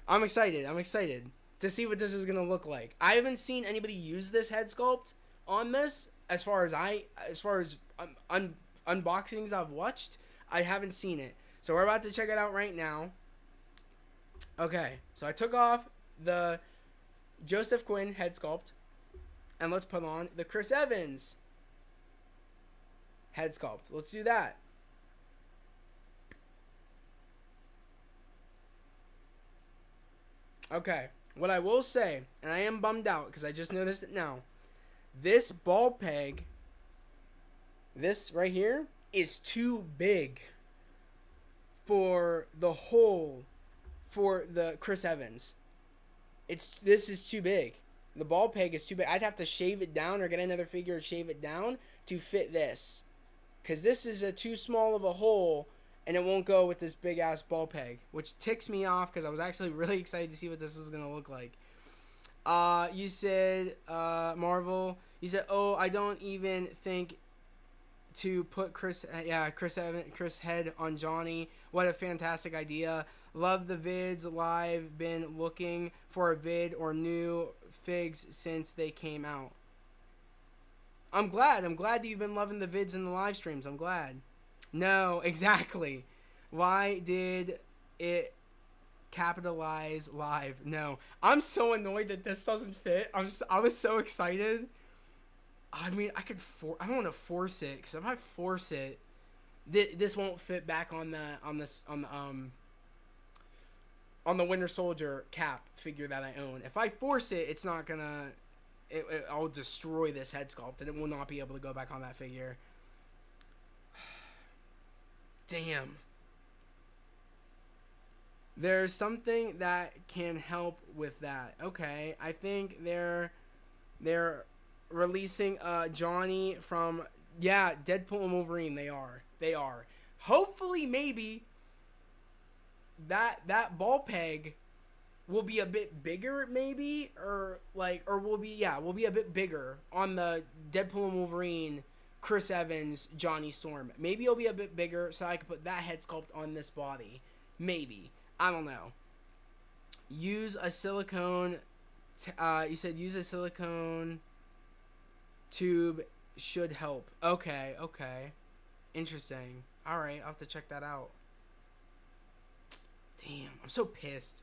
I'm excited to see what this is going to look like. I haven't seen anybody use this head sculpt on this as far as unboxings I've watched. I haven't seen it. So we're about to check it out right now. Okay, so I took off the Joseph Quinn head sculpt, and let's put on the Chris Evans head sculpt. Let's do that. Okay, what I will say, and I am bummed out because I just noticed it now, this ball peg, this right here, is too big for the hole for the Chris Evans. This is too big. The ball peg is too big. I'd have to shave it down or get another figure and shave it down to fit this. Because this is a too small of a hole, and it won't go with this big ass ball peg, which ticks me off because I was actually really excited to see what this was going to look like. You said, Marvel, you said, oh, I don't even think to put Chris head on Johnny. What a fantastic idea. Love the vids live. Been looking for a vid or new figs since they came out. I'm glad that you've been loving the vids and the live streams. I'm glad. No, exactly. Why did it capitalize live? No. I'm so annoyed that this doesn't fit. I was so excited. I mean, I don't want to force it, because if I force it, this won't fit back on the Winter Soldier cap figure that I own. If I force it, it's not gonna. I'll destroy this head sculpt, and it will not be able to go back on that figure. Damn. There's something that can help with that. Okay, I think they're releasing Johnny from Deadpool and Wolverine. They are. Hopefully, maybe that ball peg will be a bit bigger, maybe, or will be a bit bigger on the Deadpool and Wolverine Chris Evans Johnny Storm. Maybe it'll be a bit bigger so I can put that head sculpt on this body. Maybe. I don't know. Use a silicone. You said use a silicone tube should help. Okay. Interesting. Alright, I'll have to check that out. Damn, I'm so pissed.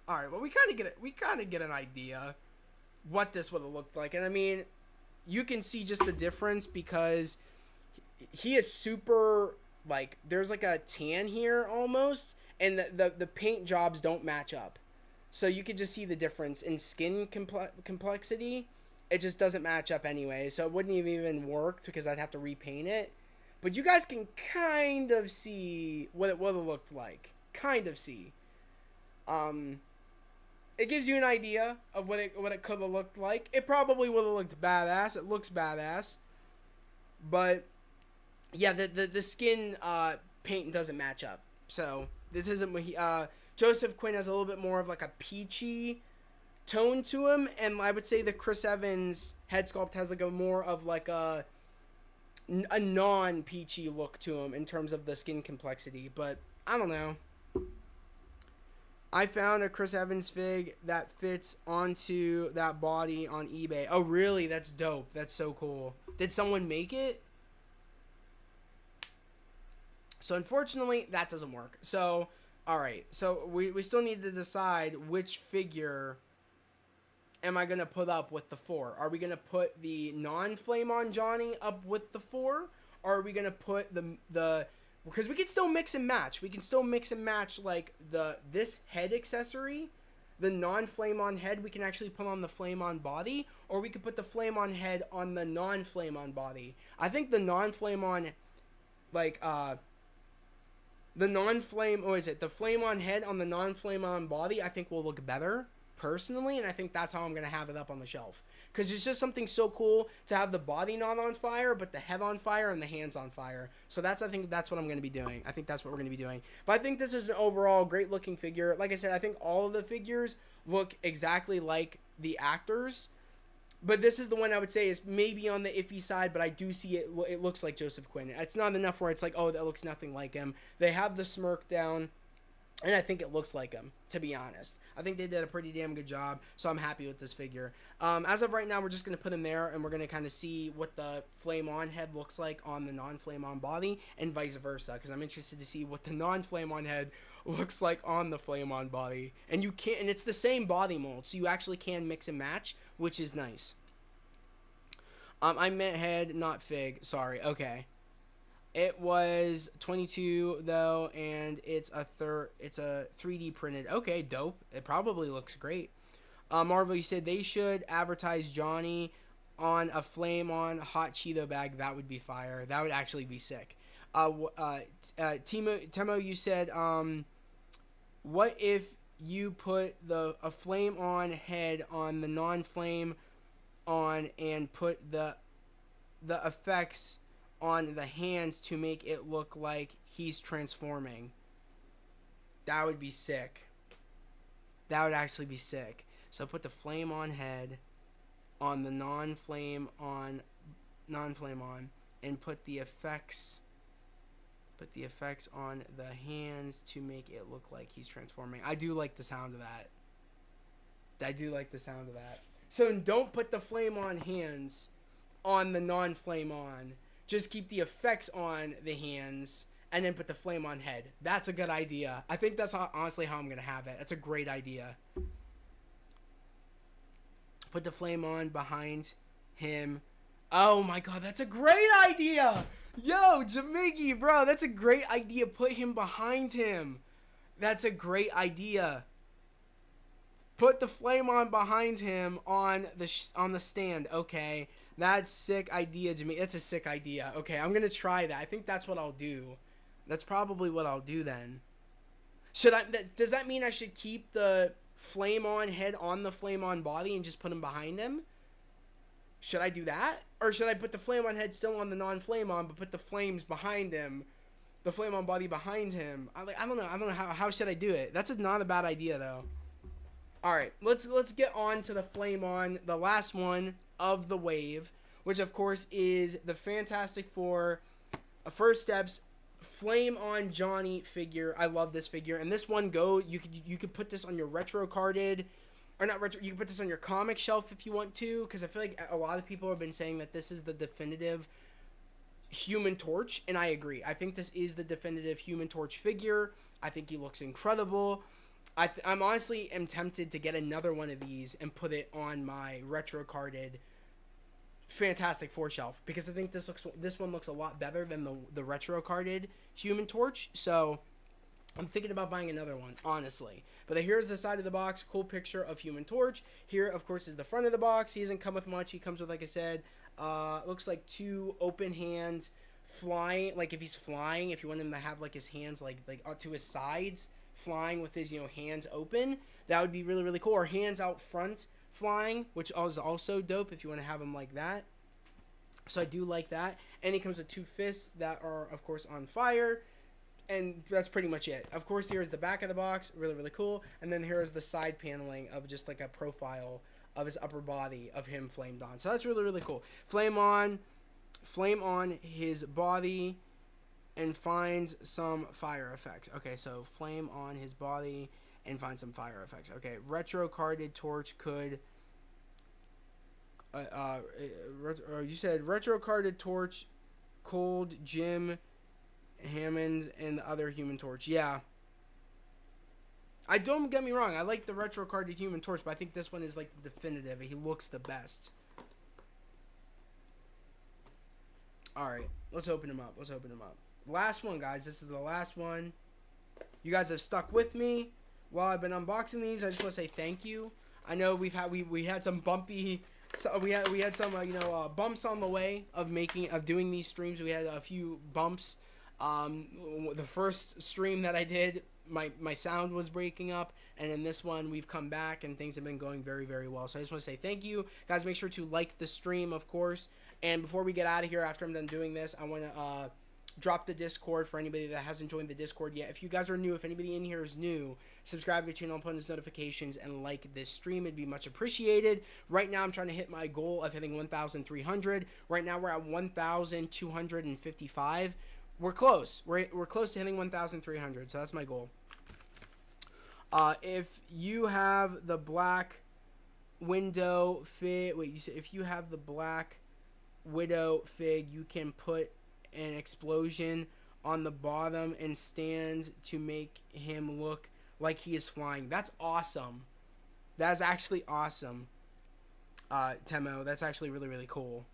Alright, well we kinda get an idea what this would have looked like. And I mean, you can see just the difference because he is super, like, there's like a tan here almost, and the paint jobs don't match up. So you can just see the difference in skin complexity. It just doesn't match up anyway, so it wouldn't have even worked because I'd have to repaint it. But you guys can kind of see what it would have looked like. Kind of see. It gives you an idea of what it could have looked like. It probably would have looked badass. It looks badass. But yeah, the skin paint doesn't match up. So this isn't Joseph Quinn has a little bit more of like a peachy tone to him, and I would say the Chris Evans head sculpt has like a more of like a non-peachy look to him in terms of the skin complexity. But I don't know. I found a Chris Evans fig that fits onto that body on eBay. Oh, really? That's dope. That's so cool. Did someone make it? So, unfortunately, that doesn't work. So, alright. So, we still need to decide which figure am I going to put up with the 4. Are we going to put the non-Flame on Johnny up with the 4? Or are we going to put the because we can still mix and match. We can still mix and match like this head accessory, the non-Flame on head. We can actually put on the Flame on body, or we could put the Flame on head on the non-Flame on body. I think the non-Flame on, like the non-Flame, or is it the Flame on head on the non-Flame on body? I think will look better personally, and I think that's how I'm gonna have it up on the shelf. Because it's just something so cool to have the body not on fire, but the head on fire and the hands on fire. So I think that's what I'm going to be doing. I think that's what we're going to be doing. But I think this is an overall great looking figure. Like I said, I think all of the figures look exactly like the actors. But this is the one I would say is maybe on the iffy side, but I do see it. It looks like Joseph Quinn. It's not enough where it's like, oh, that looks nothing like him. They have the smirk down. And I think it looks like him, to be honest. I think they did a pretty damn good job, so I'm happy with this figure. As of right now, we're just going to put him there, and we're going to kind of see what the flame-on head looks like on the non-flame-on body, and vice versa, because I'm interested to see what the non-flame-on head looks like on the flame-on body. And it's the same body mold, so you actually can mix and match, which is nice. I meant head, not fig. Sorry. Okay. It was 22 though, and it's a 3D printed. Okay, dope. It probably looks great. Marvel, you said they should advertise Johnny on a flame on hot Cheeto bag. That would be fire. That would actually be sick. Temo, you said, what if you put a flame on head on the non-flame on and put the effects on the hands to make it look like he's transforming? That would be sick. That would actually be sick. So put the flame on head on the non-flame on, and put the effects on the hands to make it look like he's transforming. I do like the sound of that. So don't put the flame on hands on the non-flame on. Just keep the effects on the hands and then put the flame on head. That's a good idea. I think that's honestly how I'm going to have it. That's a great idea. Put the flame on behind him. Oh my god, that's a great idea! Yo, Jamigi, bro, that's a great idea. Put him behind him. That's a great idea. Put the flame on behind him on the stand. Okay, that's sick idea, Jamigi. That's a sick idea. Okay, I'm gonna try that. I think that's what I'll do. That's probably what I'll do then. Should I? Does that mean I should keep the flame on head on the flame on body and just put him behind him? Should I do that? Or should I put the flame on head still on the non-flame on, but put the flames behind him, the flame on body behind him? I don't know how should I do it? That's not a bad idea though. All right, let's get on to the flame on, the last one of the wave, which of course is the Fantastic Four First Steps Flame on Johnny figure. I love this figure, and this one you could put this on your retro carded, or not retro. You can put this on your comic shelf if you want to, because I feel like a lot of people have been saying that this is the definitive Human Torch, and I agree. I think this is the definitive Human Torch figure. I think he looks incredible. I'm honestly tempted to get another one of these and put it on my retro carded Fantastic Four shelf, because I think this one looks a lot better than the retro carded Human Torch. So I'm thinking about buying another one, honestly. But here's the side of the box. Cool picture of Human Torch. Here, of course, is the front of the box. He doesn't come with much. He comes with, like I said, looks like 2 open hands flying. Like if he's flying, if you want him to have like his hands like to his sides, flying with his hands open, that would be really, really cool. Or hands out front flying, which is also dope if you want to have him like that. So I do like that. And he comes with 2 fists that are, of course, on fire. And that's pretty much it. Of course, here's the back of the box. Really, really cool. And then here's the side paneling of just like a profile of his upper body of him flamed on. So that's really, really cool. Flame on his body and finds some fire effects. Okay, so flame on his body and find some fire effects. Okay, retro carded torch could... you said retro carded torch, cold Jim Hammond, and the other Human Torch. Yeah. I don't get me wrong. I like the retro carded Human Torch, but I think this one is like the definitive. He looks the best. All right, let's open him up. Last one, guys. This is the last one. You guys have stuck with me while I've been unboxing these. I just want to say thank you. I know we had some bumpy. So we had some bumps on the way of doing these streams. We had a few bumps. The first stream that I did, my sound was breaking up, and in this one we've come back and things have been going very, very well. So I just want to say thank you, guys. Make sure to like the stream, of course. And before we get out of here, after I'm done doing this, I want to drop the Discord for anybody that hasn't joined the Discord yet. If you guys are new, if anybody in here is new, subscribe to the channel, put on notifications, and like this stream. It'd be much appreciated. Right now, I'm trying to hit my goal of hitting 1,300. Right now, we're at 1,255. We're close. We're close to hitting 1,300, so that's my goal. If you have the Black Window fig, if you have the Black Widow fig, you can put an explosion on the bottom and stand to make him look like he is flying. That's awesome. That's actually awesome. Temo, that's actually really, really cool.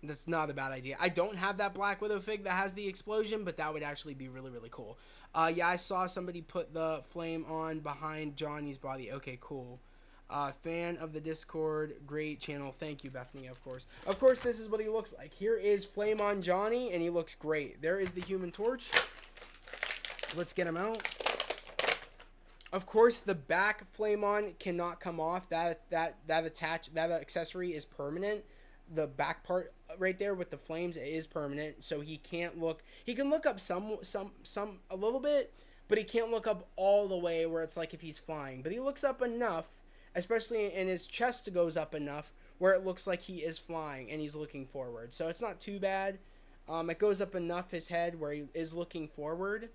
That's not a bad idea. I don't have that Black Widow fig that has the explosion, but that would actually be really, really cool. Yeah, I saw somebody put the flame on behind Johnny's body. Okay, cool. Fan of the Discord, great channel. Thank you, Bethany, of course. Of course, this is what he looks like. Here is Flame on Johnny, and he looks great. There is the Human Torch. Let's get him out. Of course, the back Flame on cannot come off. That accessory is permanent. The back part right there with the flames is permanent, so he can't look. He can look up some a little bit, but he can't look up all the way where it's like if he's flying. But he looks up enough, especially in his chest goes up enough where it looks like he is flying and he's looking forward. So it's not too bad. It goes up enough his head where he is looking forward,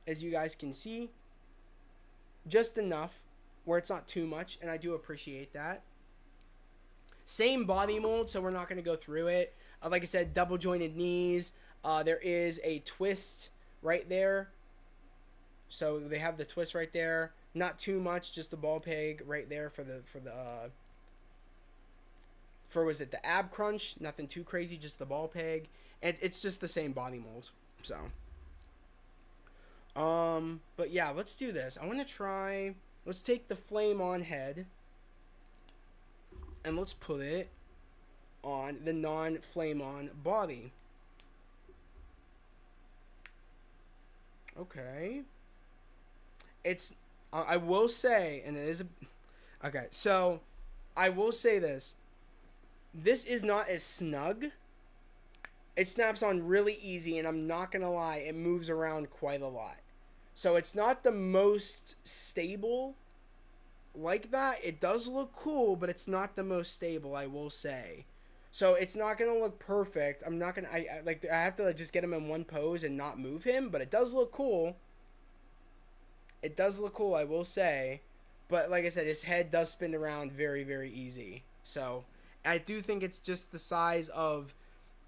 as you guys can see. Just enough where it's not too much, and I do appreciate that. Same body mold, so we're not going to go through it. Like I said, double jointed knees. There is a twist right there. So they have the twist right there. Not too much, just the ball peg right there for was it the ab crunch? Nothing too crazy, just the ball peg. And it's just the same body mold. So but yeah, let's do this. I want to try, let's take the flame on head and let's put it on the non-flame on body. Okay. It's, I will say, and it is a, okay, so I will say this. This is not as snug. It snaps on really easy, and I'm not going to lie, it moves around quite a lot. So it's not the most stable like that. It does look cool, but it's not the most stable, I will say. So it's not going to look perfect. I'm not going to, I have to just get him in one pose and not move him, but it does look cool. It does look cool, I will say. But like I said, his head does spin around very, very easy. So I do think it's just the size of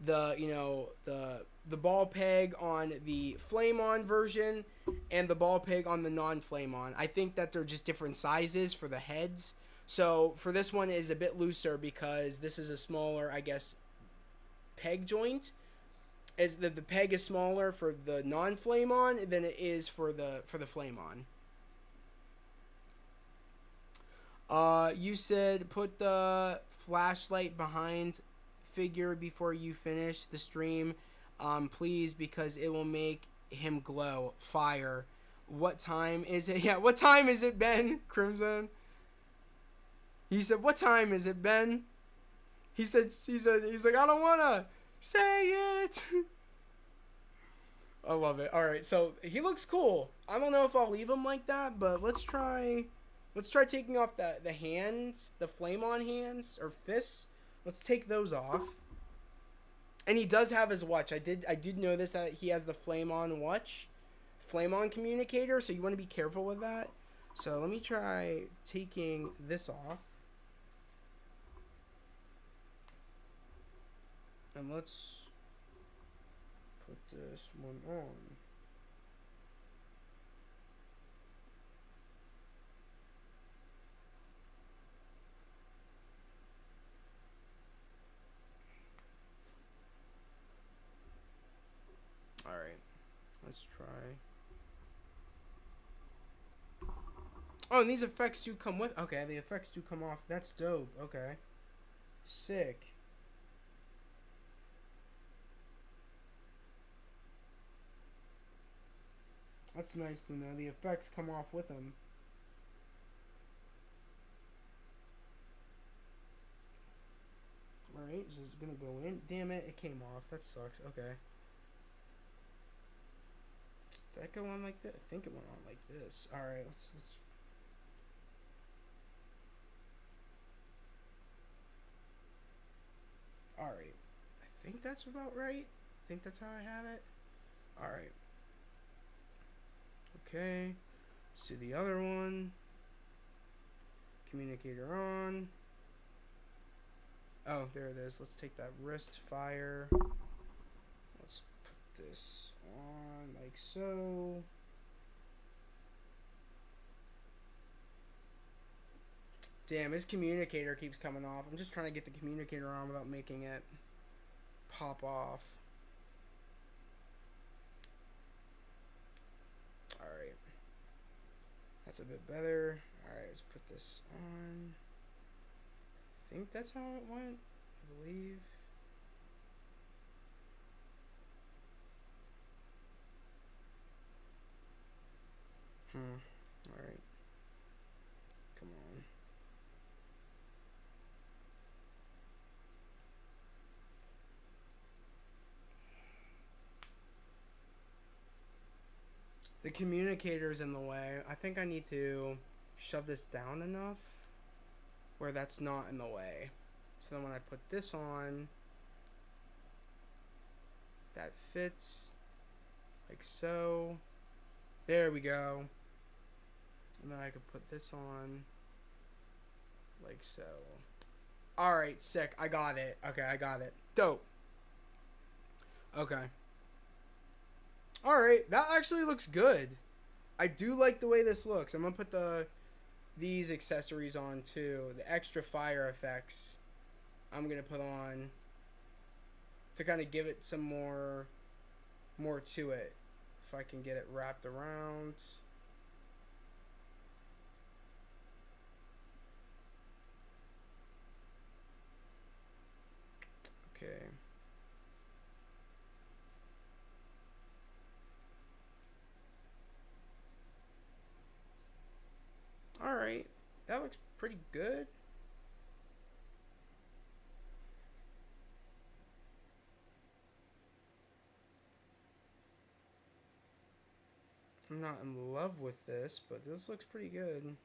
the, you know, the ball peg on the flame on version and the ball peg on the non-flame on. I think that they're just different sizes for the heads. So for this one is a bit looser because this is a smaller, I guess, peg joint. Is the peg is smaller for the non-flame on than it is for the flame on. You said put the flashlight behind figure before you finish the stream, please, because it will make him glow. Fire. What time is it? Yeah, what time is it, Ben? Crimson. He said, what time is it, Ben? He's like, I don't wanna say it. I love it. All right, so he looks cool. I don't know if I'll leave him like that, but let's try taking off the hands, the flame on hands or fists. Let's take those off. And he does have his watch. I did notice that he has the flame on watch, flame on communicator, so you want to be careful with that. So let me try taking this off. And let's put this one on. Alright, let's try. Oh, and these effects do come with, okay, the effects do come off. That's dope, okay. Sick. That's nice to know. The effects come off with them. Alright, so it's gonna go in. Damn it, it came off. That sucks. Okay. Did that go on like this? I think it went on like this. Alright, let's Alright. I think that's about right. I think that's how I have it. Alright. Okay. Let's do the other one. Communicator on. Oh, there it is. Let's take that wrist fire. Let's put this on like so. Damn, his communicator keeps coming off. I'm just trying to get the communicator on without making it pop off. Alright. That's a bit better. Alright, let's put this on. I think that's how it went, I believe. Alright. Come on. The communicator's in the way. I think I need to shove this down enough where that's not in the way. So then when I put this on, that fits like so. There we go. And then I could put this on like so. Alright, sick. I got it. Okay, I got it. Dope. Okay. Alright, that actually looks good. I do like the way this looks. I'm gonna put these accessories on too. The extra fire effects I'm gonna put on to kind of give it some more to it. If I can get it wrapped around. Okay. Alright. That looks pretty good. I'm not in love with this, but this looks pretty good.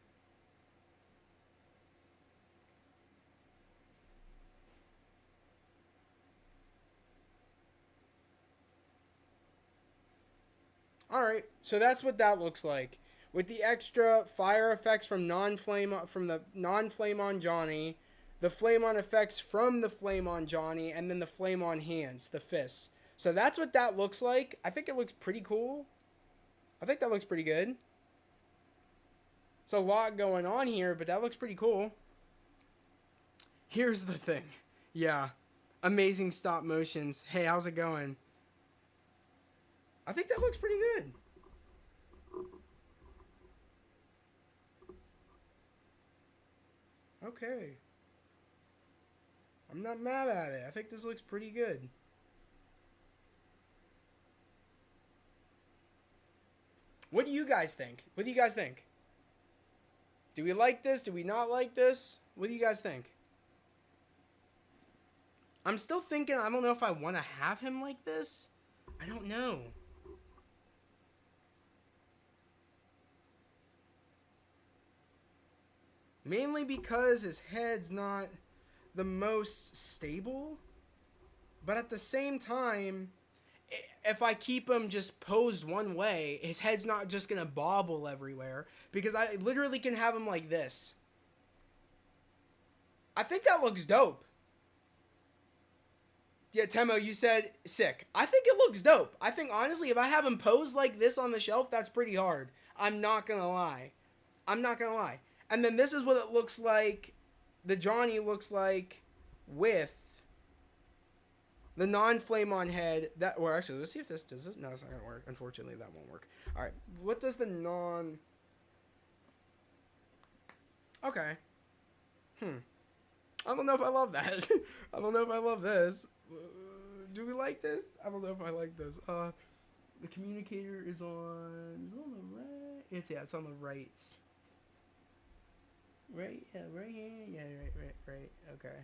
Alright, so that's what that looks like. With the extra fire effects from the non-flame on Johnny, the flame on effects from the flame on Johnny, and then the flame on hands, the fists. So that's what that looks like. I think it looks pretty cool. I think that looks pretty good. It's a lot going on here, but that looks pretty cool. Here's the thing. Yeah. Amazing stop motions. Hey, how's it going? I think that looks pretty good. Okay. I'm not mad at it. I think this looks pretty good. What do you guys think? What do you guys think? Do we like this? Do we not like this? What do you guys think? I'm still thinking, I don't know if I want to have him like this. I don't know. Mainly because his head's not the most stable. But at the same time, if I keep him just posed one way, his head's not just going to bobble everywhere. Because I literally can have him like this. I think that looks dope. Yeah, Temo, you said sick. I think it looks dope. I think, honestly, if I have him posed like this on the shelf, that's pretty hard. I'm not going to lie. I'm not going to lie. And then this is what it looks like. The Johnny looks like with the non-flame on head. That, or actually, let's see if this does it. No, it's not going to work. Unfortunately, that won't work. All right. What does the non... Okay. I don't know if I love that. I don't know if I love this. Do we like this? I don't know if I like this. The communicator is on... Is it on the right? It's on the right. Right? Yeah, right here? Yeah, right. Okay.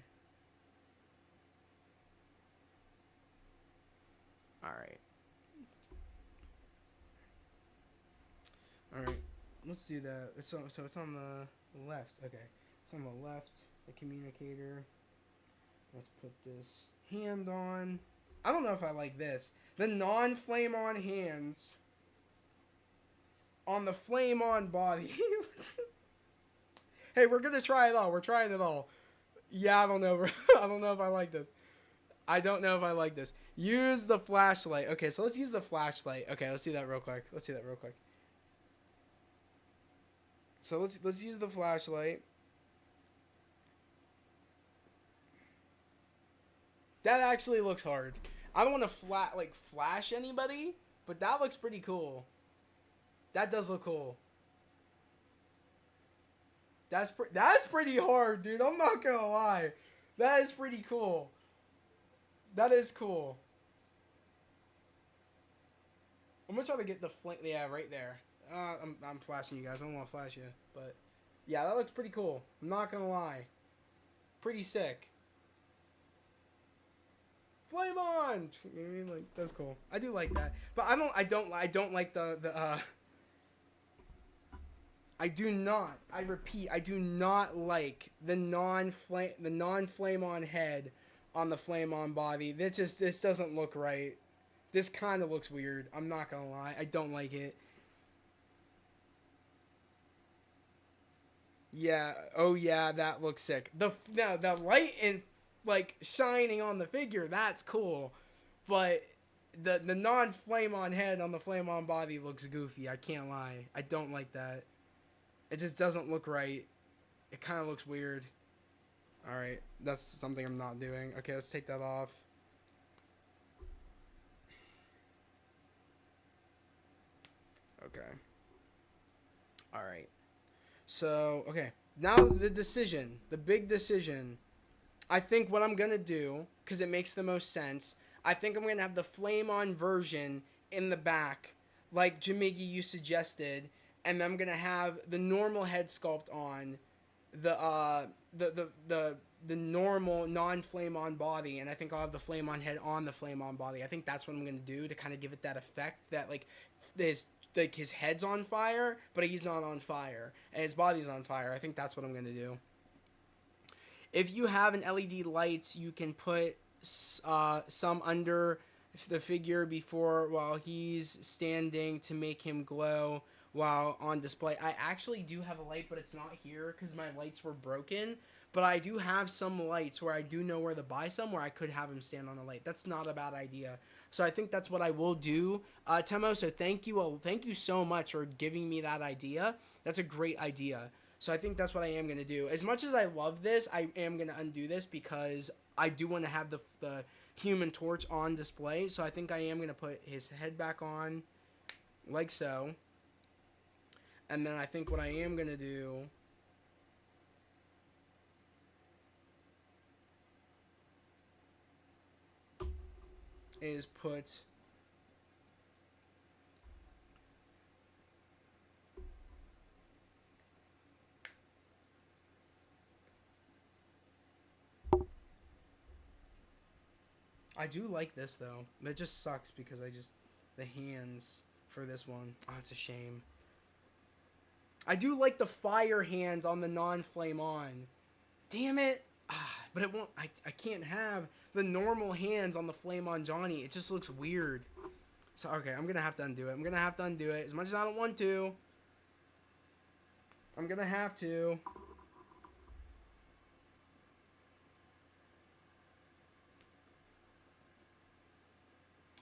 Alright. Alright. Let's do that. So it's on the left. Okay. It's on the left. The communicator. Let's put this hand on. I don't know if I like this. The non-flame on hands on the flame on body. Hey, we're gonna try it all. We're trying it all. Yeah, I don't know. I don't know if I like this. I don't know if I like this. Use the flashlight. Okay, so let's use the flashlight. Okay, let's do that real quick. So let's use the flashlight. That actually looks hard. I don't want to flash anybody, but that looks pretty cool. That does look cool. That's pretty hard, dude. I'm not gonna lie. That is pretty cool. That is cool. I'm gonna try to get the flame. Yeah, right there. I'm flashing you guys. I don't want to flash you, but yeah, that looks pretty cool. I'm not gonna lie. Pretty sick. Flame on. You know what I mean? Like, that's cool. I do like that, but I don't like the I do not. I repeat, I do not like the non-flame on head on the flame on body. This doesn't look right. This kind of looks weird. I'm not gonna lie. I don't like it. Yeah. Oh yeah, that looks sick. The light and like shining on the figure, that's cool. But the non flame on head on the flame on body looks goofy. I can't lie. I don't like that. It just doesn't look right. It kind of looks weird. All right, that's something I'm not doing. Okay, let's take that off. Okay. All right. So, okay. Now the decision, the big decision. I think what I'm going to do, because it makes the most sense, I think I'm going to have the flame on version in the back, like Jamigi you suggested, and I'm going to have the normal head sculpt on the the normal non-flame on body, and I think I'll have the flame on head on the flame on body. I think that's what I'm going to do to kind of give it that effect that his head's on fire, but he's not on fire, and his body's on fire. I think that's what I'm going to do. If you have an LED lights, you can put some under the figure before while he's standing to make him glow while on display. I actually do have a light, but it's not here because my lights were broken. But I do have some lights where I do know where to buy some where I could have him stand on a light. That's not a bad idea. So I think that's what I will do, Temo. So thank you so much for giving me that idea. That's a great idea. So I think that's what I am going to do. As much as I love this, I am going to undo this because I do want to have the Human Torch on display. So I think I am going to put his head back on like so. And then I think what I am going to do is put I do like this though. It just sucks because the hands for this one. Oh, it's a shame. I do like the fire hands on the non-flame on. Damn it. But it won't. I can't have the normal hands on the flame on Johnny. It just looks weird. So okay, I'm gonna have to undo it. I'm gonna have to undo it. As much as I don't want to, I'm gonna have to.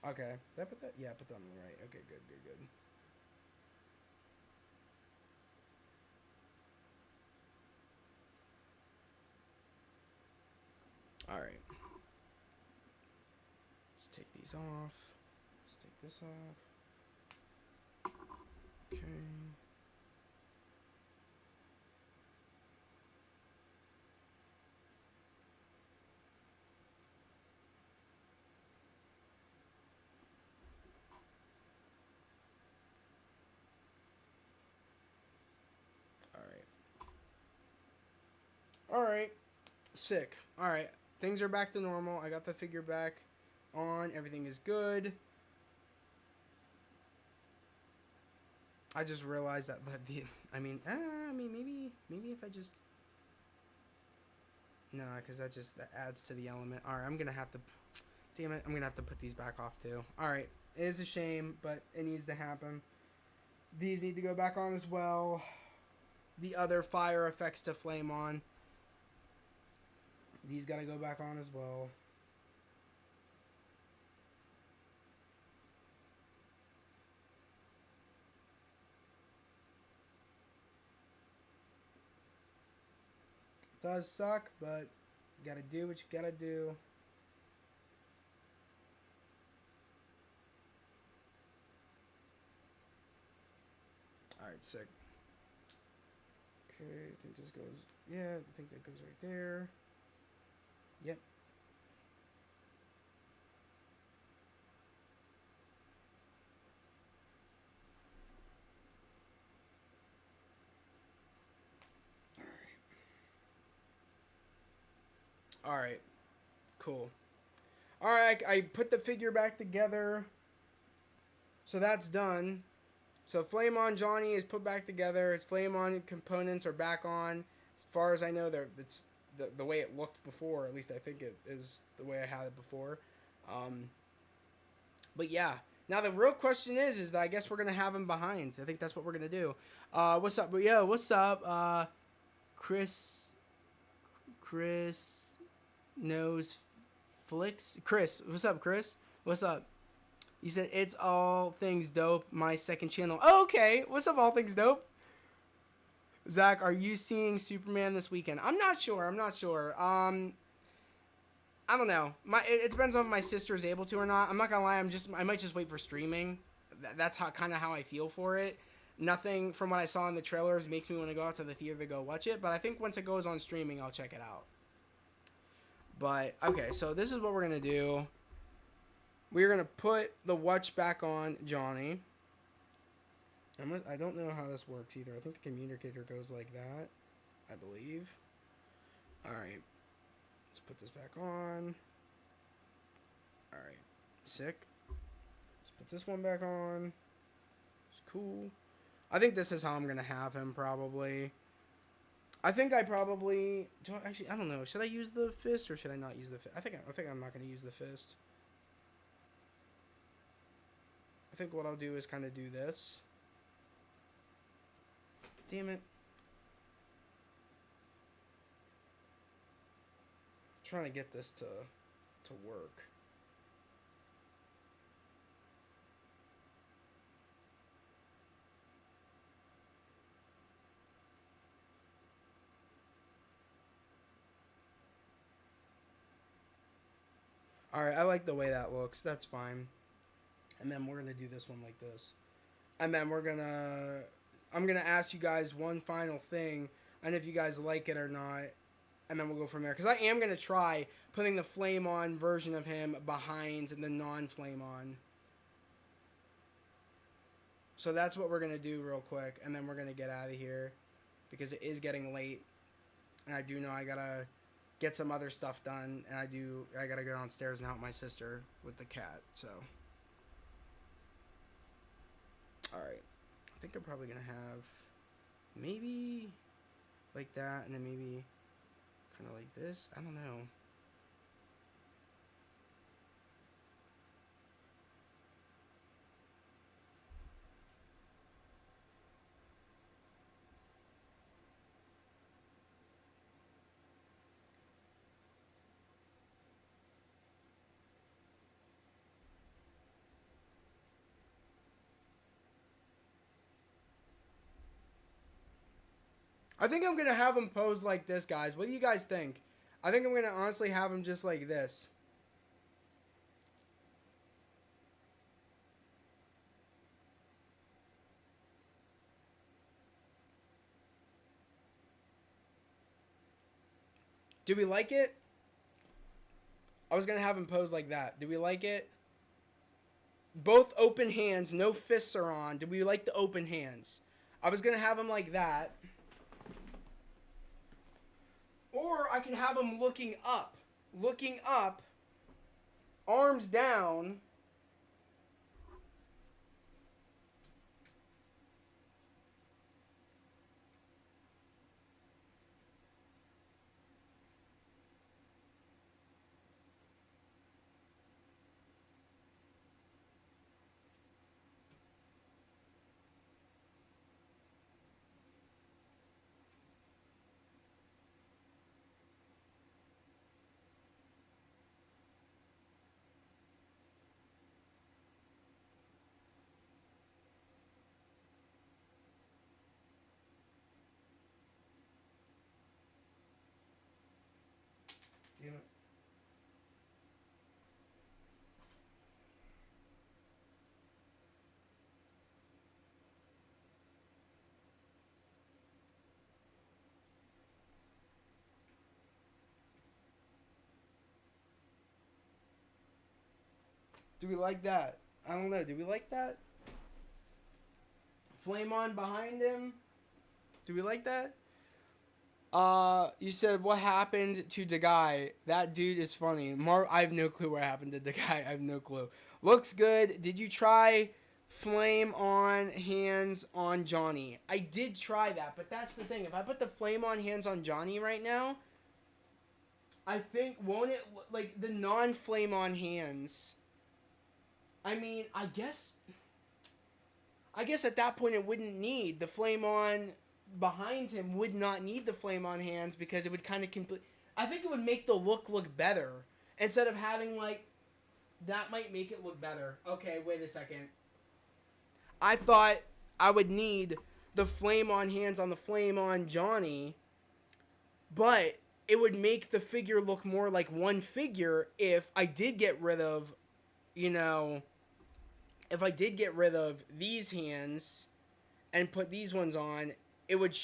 Okay. Did I put that? Yeah, I put that on the right. Okay, good. Alright. Let's take these off. Let's take this off. Okay. Alright. Sick. Alright. Things are back to normal. I got the figure back on. Everything is good. I just realized that maybe if I just no, because that adds to the element. All right, I'm gonna have to. Damn it, I'm gonna have to put these back off too. All right, it is a shame, but it needs to happen. These need to go back on as well. The other fire effects to flame on. These gotta go back on as well. Does suck, but you gotta do what you gotta do. Alright, sick. Okay, I think this goes. Yeah, I think that goes right there. Yep. Alright. Cool. Alright, I put the figure back together. So that's done. So Flame On Johnny is put back together. His Flame On components are back on. As far as I know, it's the way it looked before. At least I think it is the way I had it before. Um, but yeah. Now the real question is that I guess we're gonna have him behind. I think that's what we're gonna do. What's up? Yo, what's up? Chris. Chris knows flicks. Chris, what's up, Chris? What's up? You said it's all things dope. My second channel. Oh, okay. What's up, all things dope? Zach, are you seeing Superman this weekend? I'm not sure. I don't know. It depends on if my sister is able to or not. I'm not gonna lie. I might just wait for streaming. That's kind of how I feel for it. Nothing from what I saw in the trailers makes me want to go out to the theater to go watch it. But I think once it goes on streaming, I'll check it out. But okay, so this is what we're gonna do. We're gonna put the watch back on Johnny. I don't know how this works either. I think the communicator goes like that, I believe. All right. Let's put this back on. Alright. Sick. Let's put this one back on. It's cool. I think this is how I'm going to have him, probably. I think I probably... I don't know. Should I use the fist or should I not use the fist? I think I'm not going to use the fist. I think what I'll do is kind of do this. Damn it. Trying to get this to work. Alright, I like the way that looks. That's fine. And then we're going to do this one like this. And then I'm going to ask you guys one final thing. And if you guys like it or not. And then we'll go from there. Because I am going to try putting the Flame On version of him behind the non-Flame On. So that's what we're going to do real quick. And then we're going to get out of here. Because it is getting late. And I do know I got to get some other stuff done. And I got to go downstairs and help my sister with the cat. So. Alright. I think I'm probably going to have maybe like that. And then maybe... kind of like this. I don't know. I think I'm going to have him pose like this, guys. What do you guys think? I think I'm going to honestly have him just like this. Do we like it? I was going to have him pose like that. Do we like it? Both open hands, no fists are on. Do we like the open hands? I was going to have him like that. Or I can have him looking up. Looking up. Arms down. Damn it. Do we like that? I don't know. Do we like that? Flame on behind him? Do we like that? You said what happened to the guy? That dude is funny. I have no clue what happened to the guy. I have no clue. Looks good. Did you try flame on hands on Johnny. I did try that, but that's the thing. If I put the flame on hands on Johnny right now, I think, won't it, like, the non-flame on hands, I mean, I guess at that point it wouldn't need the flame on behind him, would not need the flame on hands, because it would kind of complete. I think it would make the look better instead of having, like, that might make it look better. Okay, wait a second. I thought I would need the flame on hands on the flame on Johnny, but it would make the figure look more like one figure if I did get rid of, you know, if I did get rid of these hands and put these ones on, it would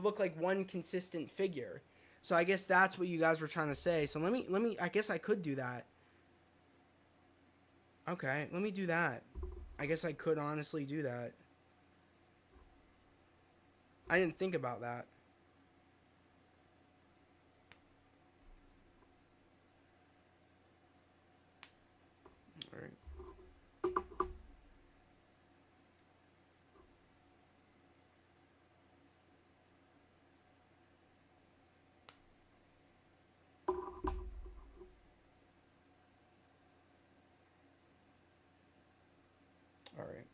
look like one consistent figure. So I guess that's what you guys were trying to say. So let me, I guess I could do that. Okay, let me do that. I guess I could honestly do that. I didn't think about that. Alright. Alright.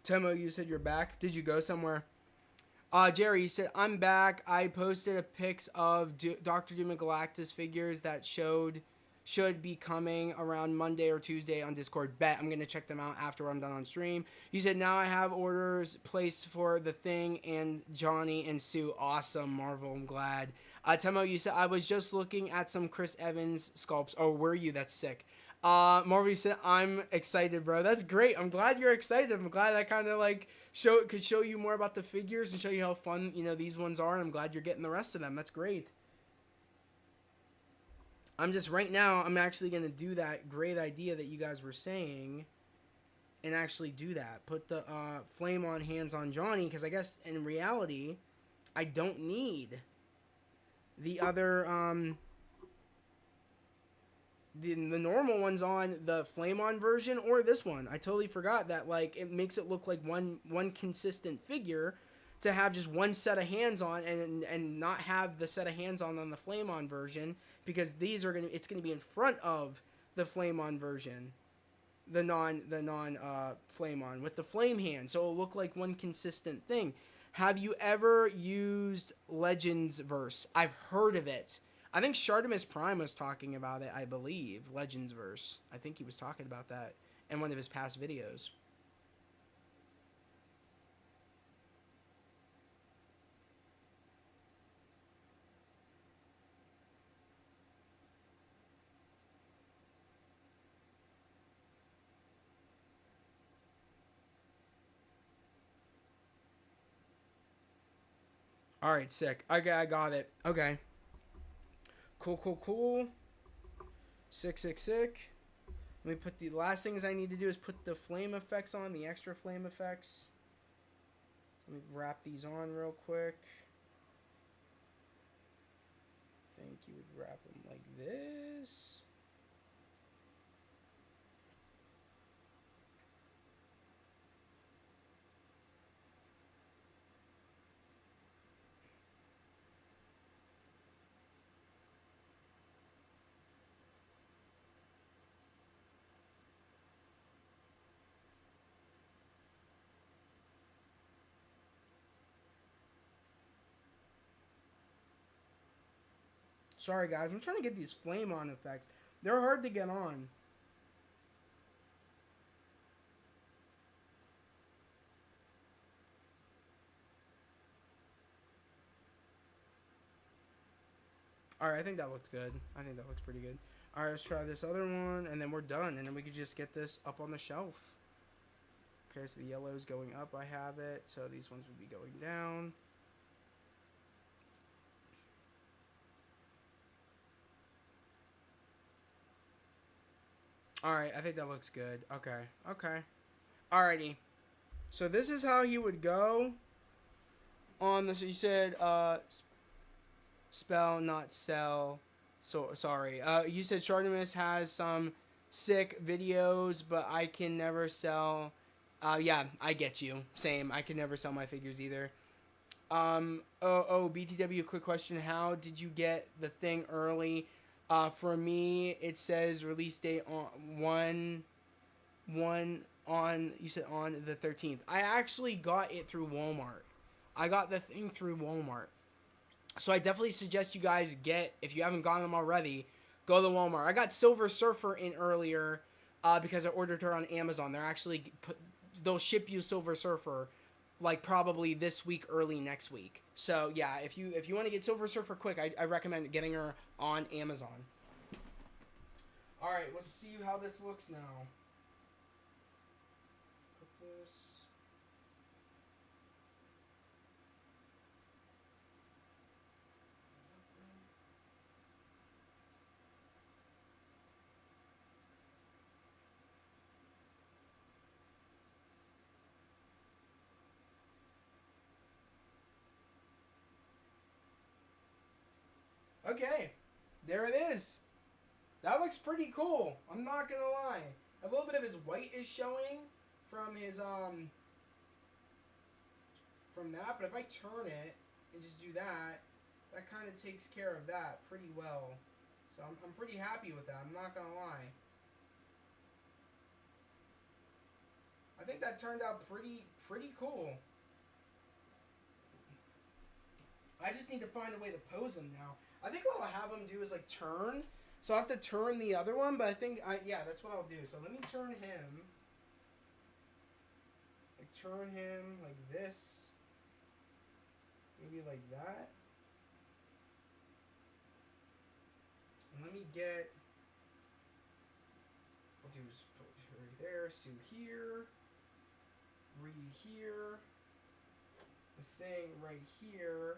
Temo, you said you're back. Did you go somewhere? Jerry, you said, I'm back. I posted a pics of Dr. Doom and Galactus figures that should be coming around Monday or Tuesday on Discord. Bet I'm going to check them out after I'm done on stream. You said, now I have orders placed for the Thing and Johnny and Sue. Awesome, Marvel. I'm glad. Temo, you said, I was just looking at some Chris Evans sculpts. Oh, were you? That's sick. Marvel, you said, I'm excited, bro. That's great. I'm glad you're excited. I'm glad I kind of like could show you more about the figures and show you how fun, you know, these ones are. And I'm glad you're getting the rest of them. That's great. I'm just right now, I'm actually going to do that great idea that you guys were saying and actually do that. Put the flame on hands on Johnny, because I guess in reality, I don't need the other the normal ones on the flame on version or this one. I totally forgot that, like, it makes it look like one consistent figure to have just one set of hands on and not have the set of hands on the flame on version, because these are it's gonna be in front of the flame on version, the non flame on with the flame hand, so it'll look like one consistent thing. Have you ever used Legends Verse? I've heard of it. I think Shartimus Prime was talking about it, I believe. Legends Verse. I think he was talking about that in one of his past videos. Alright, sick. Okay, I got it. Okay. Cool. Sick. Let me put the last things I need to do is put the flame effects on, the extra flame effects. Let me wrap these on real quick. I think you would wrap them like this. Sorry guys, I'm trying to get these flame on effects. They're hard to get on. Alright, I think that looks good. I think that looks pretty good. Alright, let's try this other one, and then we're done. And then we could just get this up on the shelf. Okay, so the yellow's going up, I have it. So these ones would be going down. All right, I think that looks good. Okay, okay. Alrighty. So this is how he would go on the. So you said spell not sell. So sorry. You said Shartimus has some sick videos, but I can never sell. Yeah, I get you. Same. I can never sell my figures either. BTW, quick question. How did you get the thing early? For me, it says release date on one on, you said on the 13th. I actually got it through Walmart. I got the thing through Walmart. So I definitely suggest you guys get, if you haven't gotten them already, go to Walmart. I got Silver Surfer in earlier because I ordered her on Amazon. They'll ship you Silver Surfer like probably this week, early next week. So yeah, if you want to get Silver Surfer quick, I recommend getting her on Amazon. All right, let's see how this looks now. Put this. Okay, there it is. That looks pretty cool. I'm not gonna lie. A little bit of his white is showing from his from that, but if I turn it and just do that, that kind of takes care of that pretty well. So I'm pretty happy with that. I'm not gonna lie. I think that turned out pretty cool. I just need to find a way to pose him now. I think what I'll have him do is like turn. So I have to turn the other one, but I think yeah, that's what I'll do. So let me turn him. Like turn him like this. Maybe like that. And let me get, I'll do is put right there, Sue here, Ree here, the thing right here,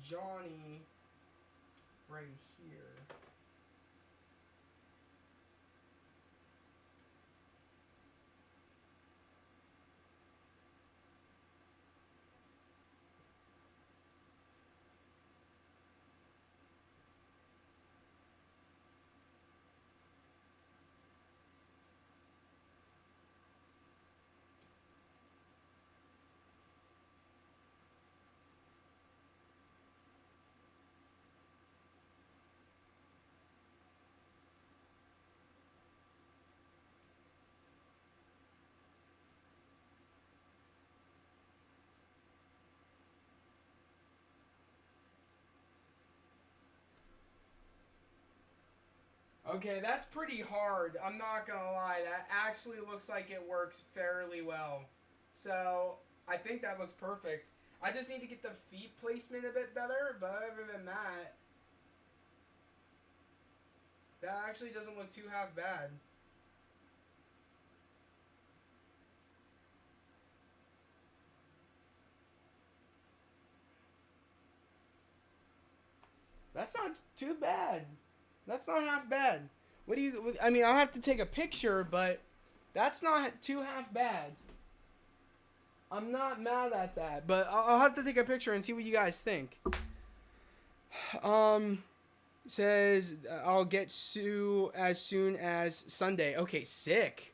Johnny right here. Okay, that's pretty hard. I'm not gonna lie. That actually looks like it works fairly well. So, I think that looks perfect. I just need to get the feet placement a bit better, but other than that, that actually doesn't look too half bad. That's not too bad. That's not half bad. What do you? I mean, I'll have to take a picture, but that's not too half bad. I'm not mad at that, but I'll have to take a picture and see what you guys think. Um, says I'll get Sue as soon as Sunday. Okay, sick.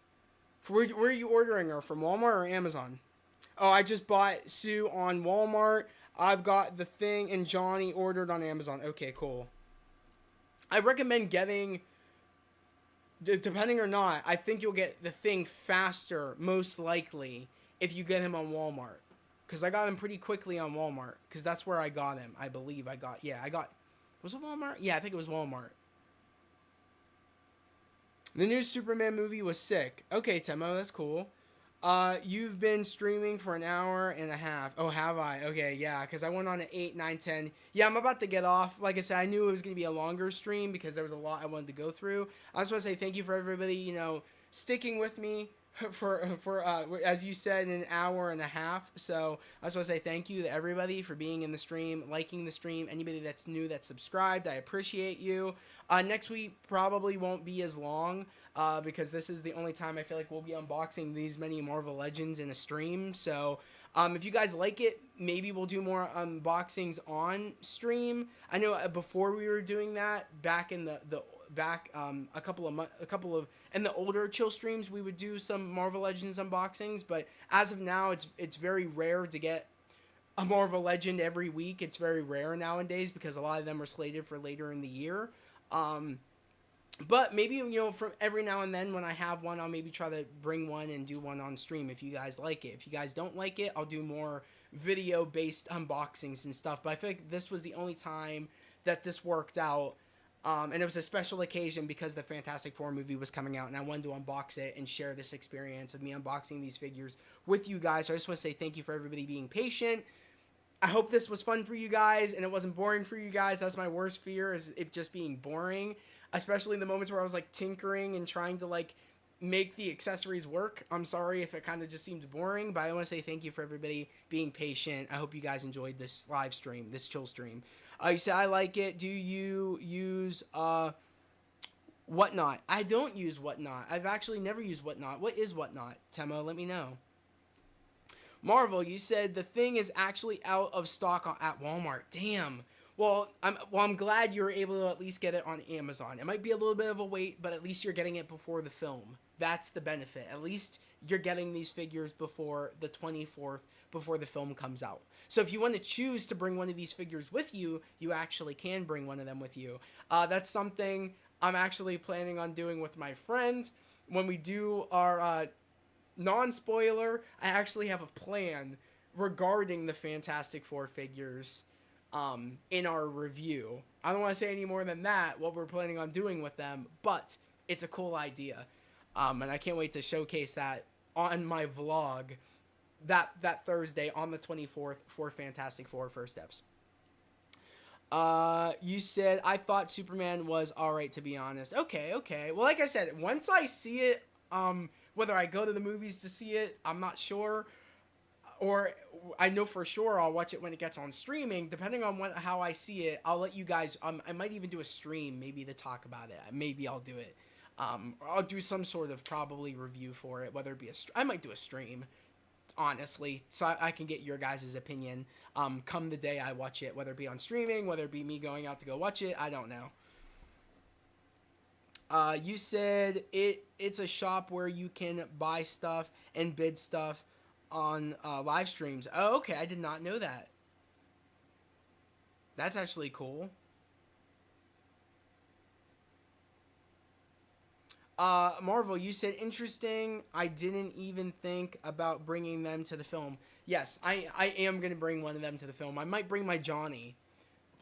Where are you ordering her from? Walmart or Amazon? Oh, I just bought Sue on Walmart. I've got the thing and Johnny ordered on Amazon. Okay, cool. I recommend getting, depending or not, I think you'll get the thing faster, most likely, if you get him on Walmart. Because I got him pretty quickly on Walmart. Because that's where I got him. I believe I got, was it Walmart? Yeah, I think it was Walmart. The new Superman movie was sick. Okay, Temo, that's cool. You've been streaming for an hour and a half. Oh, have I? Okay, yeah, because I went on at 8, 9, 10. Yeah, I'm about to get off. Like I said, I knew it was going to be a longer stream because there was a lot I wanted to go through. I just want to say thank you for everybody, sticking with me for as you said, an hour and a half. So I just want to say thank you to everybody for being in the stream, liking the stream. Anybody that's new, that's subscribed, I appreciate you. Next week probably won't be as long because this is the only time I feel like we'll be unboxing these many Marvel Legends in a stream. So if you guys like it, maybe we'll do more unboxings on stream. I know before we were doing that back in the back a couple of in the older chill streams, we would do some Marvel Legends unboxings. But as of now, it's very rare to get a Marvel Legend every week. It's very rare nowadays because a lot of them are slated for later in the year. But maybe, you know, from every now and then when I have one, I'll maybe try to bring one and do one on stream if you guys like it. If you guys don't like it, I'll do more video-based unboxings and stuff. But I feel like this was the only time that this worked out. And it was a special occasion because the Fantastic Four movie was coming out, and I wanted to unbox it and share this experience of me unboxing these figures with you guys. So I just want to say thank you for everybody being patient. I hope this was fun for you guys and it wasn't boring for you guys. That's my worst fear, is it just being boring, especially in the moments where I was like tinkering and trying to like make the accessories work. I'm sorry if it kind of just seemed boring, but I want to say thank you for everybody being patient. I hope you guys enjoyed this live stream, this chill stream. You said I like it. Do you use Whatnot? I don't use Whatnot. I've actually never used Whatnot. What is Whatnot? Temo, let me know. Marvel, you said the thing is actually out of stock at Walmart. Damn. Well, I'm glad you were able to at least get it on Amazon. It might be a little bit of a wait, but at least you're getting it before the film. That's the benefit. At least you're getting these figures before the 24th, before the film comes out. So if you want to choose to bring one of these figures with you, you actually can bring one of them with you. That's something I'm actually planning on doing with my friend. When we do our non-spoiler, I actually have a plan regarding the Fantastic Four figures in our review. I don't want to say any more than that, what we're planning on doing with them, but it's a cool idea. And I can't wait to showcase that on my vlog that Thursday on the 24th for Fantastic Four First Steps. You said, I thought Superman was alright, to be honest. Okay. Well, like I said, once I see it, whether I go to the movies to see it, I'm not sure. Or I know for sure I'll watch it when it gets on streaming. Depending on how I see it, I'll let you guys... I might even do a stream, maybe to talk about it. Maybe I'll do it. I'll do some sort of probably review for it, whether it be I might do a stream, honestly, so I can get your guys' opinion come the day I watch it, whether it be on streaming, whether it be me going out to go watch it, I don't know. You said it's a shop where you can buy stuff and bid stuff on live streams. Oh, okay, I did not know that. That's actually cool. Marvel, you said interesting. I didn't even think about bringing them to the film. Yes, I am going to bring one of them to the film. I might bring my Johnny,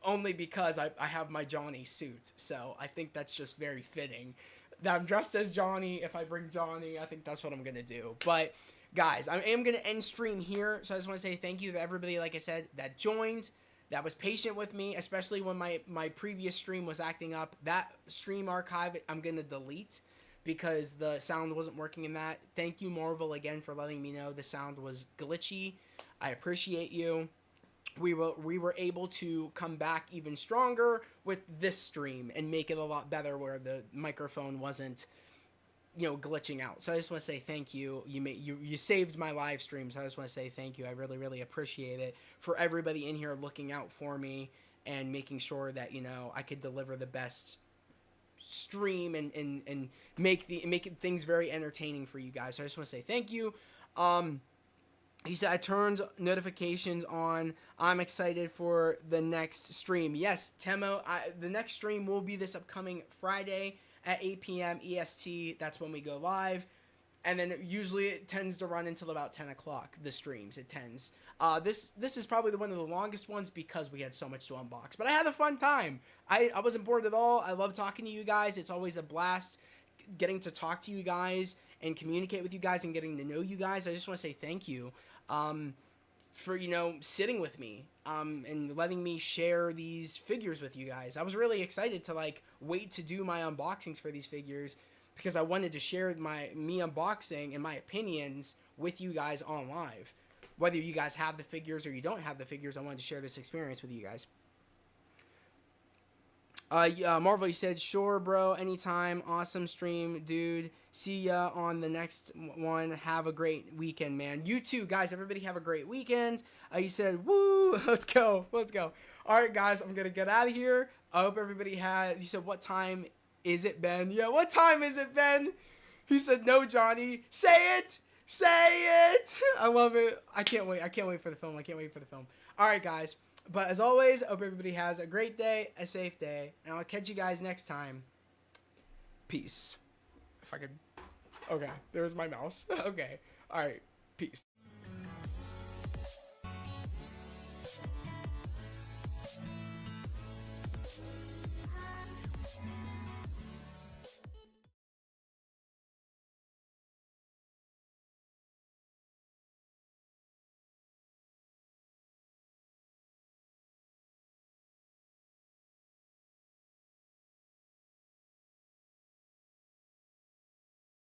only because I have my Johnny suit. So I think that's just very fitting that I'm dressed as Johnny. If I bring Johnny, I think that's what I'm going to do. But guys, I am going to end stream here. So I just want to say thank you to everybody, like I said, that joined, that was patient with me, especially when my previous stream was acting up. That stream archive, I'm going to delete, because the sound wasn't working in that. Thank you, Marvel, again, for letting me know the sound was glitchy. I appreciate you. We were able to come back even stronger with this stream and make it a lot better where the microphone wasn't, you know, glitching out. So I just want to say thank you. You saved my live stream, so I just want to say thank you. I really, really appreciate it for everybody in here looking out for me and making sure that, you know, I could deliver the best stream and make things very entertaining for you guys. So I just want to say thank you. He said I turned notifications on. I'm excited for the next stream. Yes, Temo, the next stream will be this upcoming Friday at 8 p.m. EST. That's when we go live. And then usually it tends to run until about 10 o'clock, the streams. It tends. This is probably one of the longest ones because we had so much to unbox. But I had a fun time. I wasn't bored at all. I love talking to you guys. It's always a blast getting to talk to you guys and communicate with you guys and getting to know you guys. I just want to say thank you for, you know, sitting with me and letting me share these figures with you guys. I was really excited to, like, wait to do my unboxings for these figures because I wanted to share me unboxing and my opinions with you guys on live. Whether you guys have the figures or you don't have the figures, I wanted to share this experience with you guys. Marvel, you said, sure, bro, anytime. Awesome stream, dude. See ya on the next one. Have a great weekend, man. You too, guys. Everybody have a great weekend. You said, woo, let's go. Let's go. All right, guys, I'm going to get out of here. I hope everybody has, you said, what time is it, Ben? Yeah, what time is it, Ben? He said, no, Johnny. Say it. Say it. I love it. I can't wait. I can't wait for the film. I can't wait for the film. All right, guys. But as always, I hope everybody has a great day, a safe day, and I'll catch you guys next time. Peace. If I could... Okay, there's my mouse. Okay. All right. Peace.